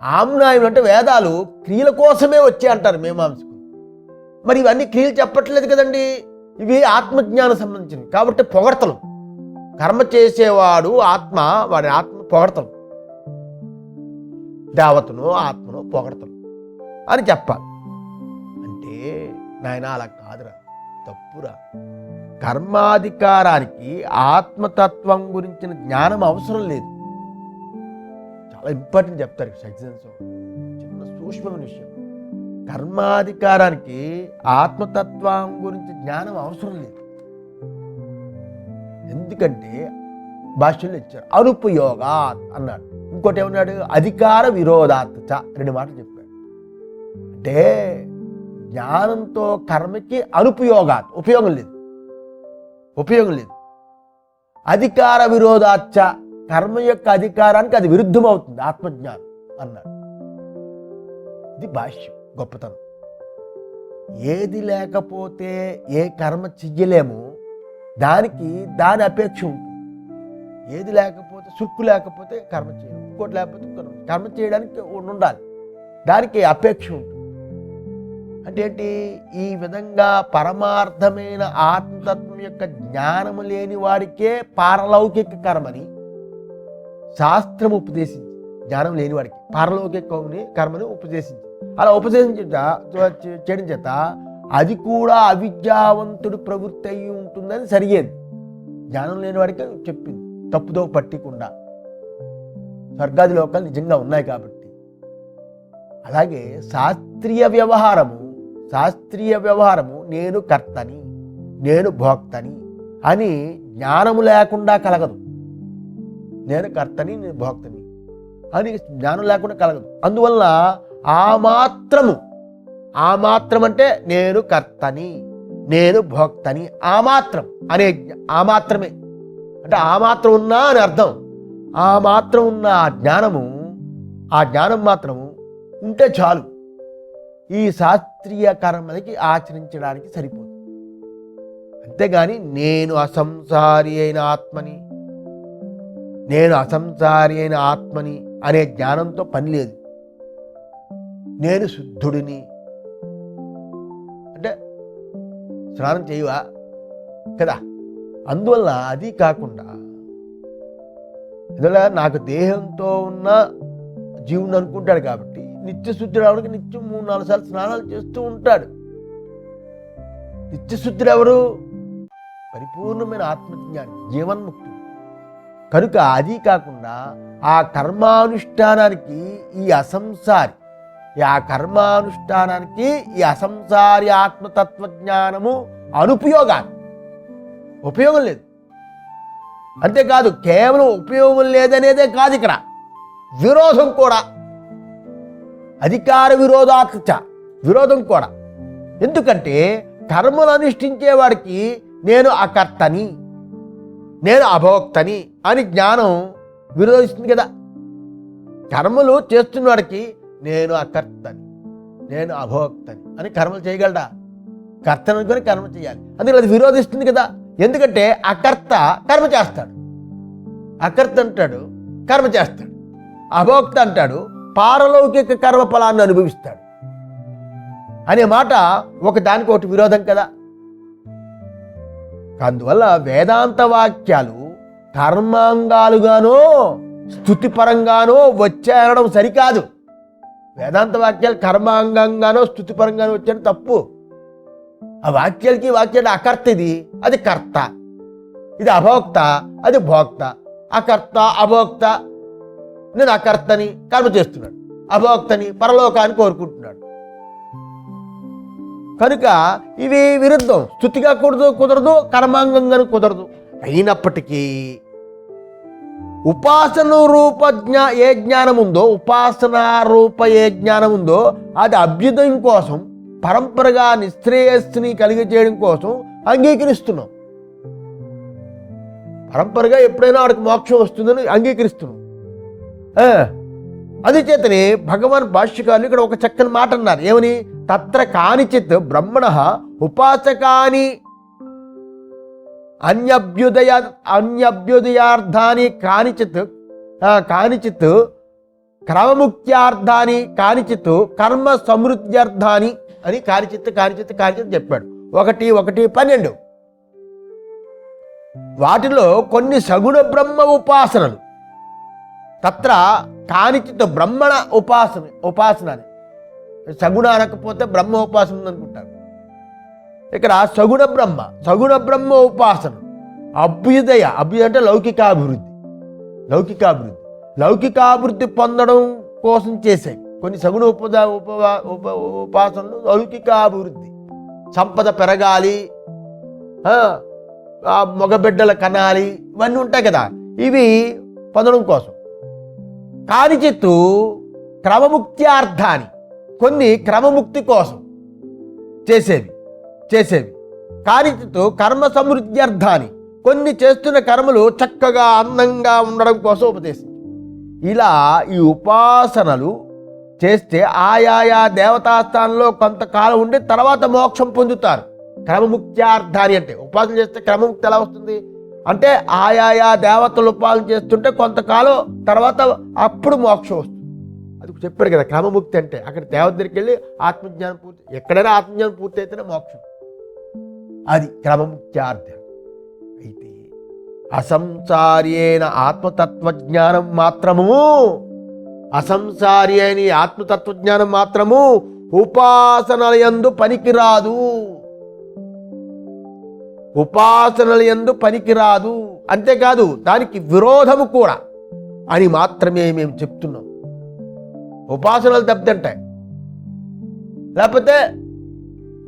ఆమ్నాయం అంటే వేదాలు క్రియల కోసమే వచ్చాయి అంటారు మీమాంసకు. మరి ఇవన్నీ క్రియలు చెప్పట్లేదు కదండి, ఇవి ఆత్మజ్ఞానం సంబంధించినవి కాబట్టి పొగడ్తలు. కర్మ చేసేవాడు ఆత్మ, వాడి ఆత్మ పొగడ్తలు, దేవతను ఆత్మను పొగడ్తలు అని చెప్పాలి. అంటే నాయన అలా కాదురా, తప్పురా. కర్మాధికారానికి ఆత్మతత్వం గురించిన జ్ఞానం అవసరం లేదు. చాలా ఇంపార్టెంట్ చెప్తారు సజ్జన్స్, చిన్న సూక్ష్మమైన విషయం. కర్మాధికారానికి ఆత్మతత్వం గురించి జ్ఞానం అవసరం లేదు. ఎందుకంటే భాష్యంలో ఇచ్చారు అనుపయోగ అన్నాడు. ఇంకోటి ఏమన్నాడు? అధికార విరోధాత్త. రెండు మాటలు చెప్పాడు. అంటే జ్ఞానంతో కర్మకి అనుపయోగాత్ ఉపయోగం లేదు, ఉపయోగం లేదు. అధికార విరోధాచ్చ కర్మ యొక్క అధికారానికి అది విరుద్ధం అవుతుంది ఆత్మజ్ఞానం అన్నాడు. ఇది భాష్యం గొప్పతనం. ఏది లేకపోతే ఏ కర్మ చెయ్యలేమో దానికి దాని అపేక్ష ఉంటుంది. ఏది లేకపోతే సుక్కు లేకపోతే కర్మ చేయడం, ఇంకోటి లేకపోతే కర్మ చేయడానికి ఉండాలి, దానికి అపేక్ష ఉంటుంది. అంటే ఏంటి? ఈ విధంగా పరమార్థమైన ఆత్మతత్వం యొక్క జ్ఞానము లేని వాడికే పారలౌకిక కర్మని శాస్త్రం ఉపదేశించి, జ్ఞానం లేని వాడికి పారలౌకిక కర్మని ఉపదేశించి, అలా చేయడం చేత అది కూడా అవిద్యావంతుడు ప్రవృత్తి అయి ఉంటుందని సరిగేది. జ్ఞానం లేని వాడికి చెప్పింది తప్పుదో పట్టకుండా. స్వర్గాది లోకాలు నిజంగా ఉన్నాయి కాబట్టి. అలాగే శాస్త్రీయ వ్యవహారము నేను కర్తని నేను భోక్తని అని జ్ఞానము లేకుండా కలగదు. నేను కర్తని నేను భోక్తని అని జ్ఞానం లేకుండా కలగదు. అందువల్ల ఆ మాత్రం అంటే నేను కర్తని నేను భోక్తని ఆ మాత్రం అనే ఆ మాత్రమే అంటే ఆ మాత్రం ఉన్నా అని అర్థం. ఆ మాత్రం ఉన్న ఆ జ్ఞానం మాత్రము ఉంటే చాలు ఈ శాస్త్రీయ కర్మలకి ఆచరించడానికి సరిపోతుంది. అంతేగాని నేను అసంసారి అయిన ఆత్మని అనే జ్ఞానంతో పని లేదు. నేను శుద్ధుడిని అంటే స్నానం చేయవా కదా. అందువల్ల అది కాకుండా ఇందులో నాకు దేహంతో ఉన్న జీవుని అనుకుంటాడు కాబట్టి నిత్యశుద్ధుడు ఎవరికి నిత్యం 3-4 సార్లు స్నానాలు చేస్తూ ఉంటాడు. నిత్యశుద్ధుడు ఎవరు? పరిపూర్ణమైన ఆత్మజ్ఞాని, జీవన్ముక్తుడు. కనుక అది కాకుండా ఆ కర్మానుష్ఠానానికి ఈ అసంసారి ఆత్మతత్వజ్ఞానము ఉపయోగం లేదు. అంతేకాదు కేవలం ఉపయోగం లేదనేదే కాదు, ఇక్కడ విరోధం కూడా, అధికార విరోధం కూడా. ఎందుకంటే కర్మలు అనుష్ఠించేవాడికి నేను అకర్తని నేను అభోక్తని అని జ్ఞానం విరోధిస్తుంది కదా. కర్మలు చేస్తున్నవాడికి నేను అకర్తని నేను అభోక్తని అని కర్మలు చేయగలడా? కర్తను అనుకొని కర్మ చేయాలి, అందుకని అది విరోధిస్తుంది కదా. ఎందుకంటే అకర్త కర్మ చేస్తాడు, అకర్త అంటాడు కర్మ చేస్తాడు, అభోక్త అంటాడు పారలౌకిక కర్మ ఫలాన్ని అనుభవిస్తాడు అనే మాట ఒకదానికి ఒకటి విరోధం కదా. అందువల్ల వేదాంత వాక్యాలు కర్మాంగాలుగానో స్థుతిపరంగానో వచ్చాయనడం సరికాదు. వేదాంత వాక్యాలు కర్మాంగంగానో స్థుతిపరంగానో వచ్చాయని తప్పు. ఆ వాక్యాలకి వాక్యాలు అకర్త, ఇది అది కర్త, ఇది అభోక్త అది భోక్త. అకర్త అభోక్త, నేను అకర్తని కర్మ చేస్తున్నాడు, అభోక్తని పరలోకాన్ని కోరుకుంటున్నాడు. కనుక ఇవి విరుద్ధం. స్థుతిగా కుదరదు, కర్మాంగంగా కుదరదు. అయినప్పటికీ ఉపాసన రూప ఏ జ్ఞానం ఉందో, ఉపాసన రూప ఏ జ్ఞానం ఉందో అది అభ్యుదయం కోసం, పరంపరగా నిశ్రేయస్సుని కలిగజేయడం కోసం అంగీకరిస్తున్నాం. పరంపరగా ఎప్పుడైనా వాడికి మోక్షం వస్తుందని అంగీకరిస్తున్నాం. అందుచేతనే భగవాన్ భాష్యకారులు ఇక్కడ ఒక చక్కని మాట అన్నారు. ఏమని? తత్ర కానిచిత్ బ్రహ్మణ ఉపాసకాని అన్యభ్యుదయార్థాని కానిచిత్ క్రమముఖ్యార్థాని కానిచిత్ కర్మ సమృద్ధ్యర్థాని అని కానిచిత్ చెప్పాడు. 1:12 వాటిలో కొన్ని సగుణ బ్రహ్మ ఉపాసనలు. తత్ర కానిచిత్ బ్రహ్మణ ఉపాసన అని, సగుణ అనకపోతే బ్రహ్మ ఉపాసన అనుకుంటారు. ఇక్కడ సగుణ బ్రహ్మ ఉపాసన, అభ్యుదయ అంటే లౌకికాభివృద్ధి పొందడం కోసం చేసే కొన్ని సగుణ ఉపాసనలు లౌకికాభివృద్ధి, సంపద పెరగాలి, మగబిడ్డల కనాలి, ఇవన్నీ ఉంటాయి కదా, ఇవి పొందడం కోసం. కానిచిత్తు క్రమముక్త్యార్థాన్ని, కొన్ని క్రమముక్తి కోసం చేసేవి. కానిచిత్తు కర్మ సమృద్ధ్యర్థాన్ని, కొన్ని చేస్తున్న కర్మలు చక్కగా అందంగా ఉండడం కోసం ఉపదేశం. ఇలా ఈ ఉపాసనలు చేస్తే ఆయా దేవతాస్థానంలో కొంతకాలం ఉండి తర్వాత మోక్షం పొందుతారు. క్రమముక్త్యార్థాన్ని అంటే ఉపాసన చేస్తే క్రమముక్తి ఎలా వస్తుంది అంటే ఆయా దేవతలు ఉపాసన చేస్తుంటే కొంతకాలం తర్వాత అప్పుడు మోక్షం వస్తుంది. అది చెప్పారు కదా క్రమముక్తి అంటే. అక్కడ దేవత దగ్గరికి వెళ్ళి ఆత్మజ్ఞానం పూర్తి, ఎక్కడైనా ఆత్మజ్ఞానం పూర్తి అయితేనే మోక్షం. అది క్రమముక్త్యార్థం. అయితే అసంసారి అయిన ఆత్మతత్వజ్ఞానం మాత్రము ఉపాసనలయందు పనికిరాదు. అంతేకాదు దానికి విరోధము కూడా అని మాత్రమే మేము చెప్తున్నాం. ఉపాసనలు దెబ్బతింటాయి. లేకపోతే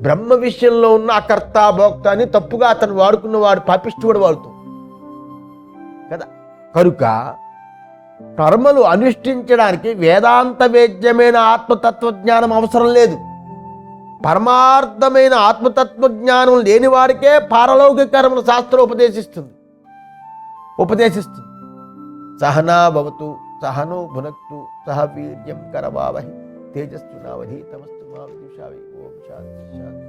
బ్రహ్మ విషయంలో ఉన్న అకర్త భోక్త అని తప్పుగా అతను వాడుకున్నవాడు పాపిష్టి వాడుతూ కదా. కనుక కర్మలు అనుష్ఠించడానికి వేదాంత వేద్యమైన ఆత్మతత్వజ్ఞానం అవసరం లేదు. పరమార్థమైన ఆత్మతత్వజ్ఞానం లేని వారికే పారలౌకిక కర్మను శాస్త్రం ఉపదేశిస్తుంది. సహనా భవతు సహనో భునక్తు సహ వీర్యం కరవావహి తేజస్వినావధీతమస్తు మా విద్యుషావహి. ఓం శాంతి శాంతి.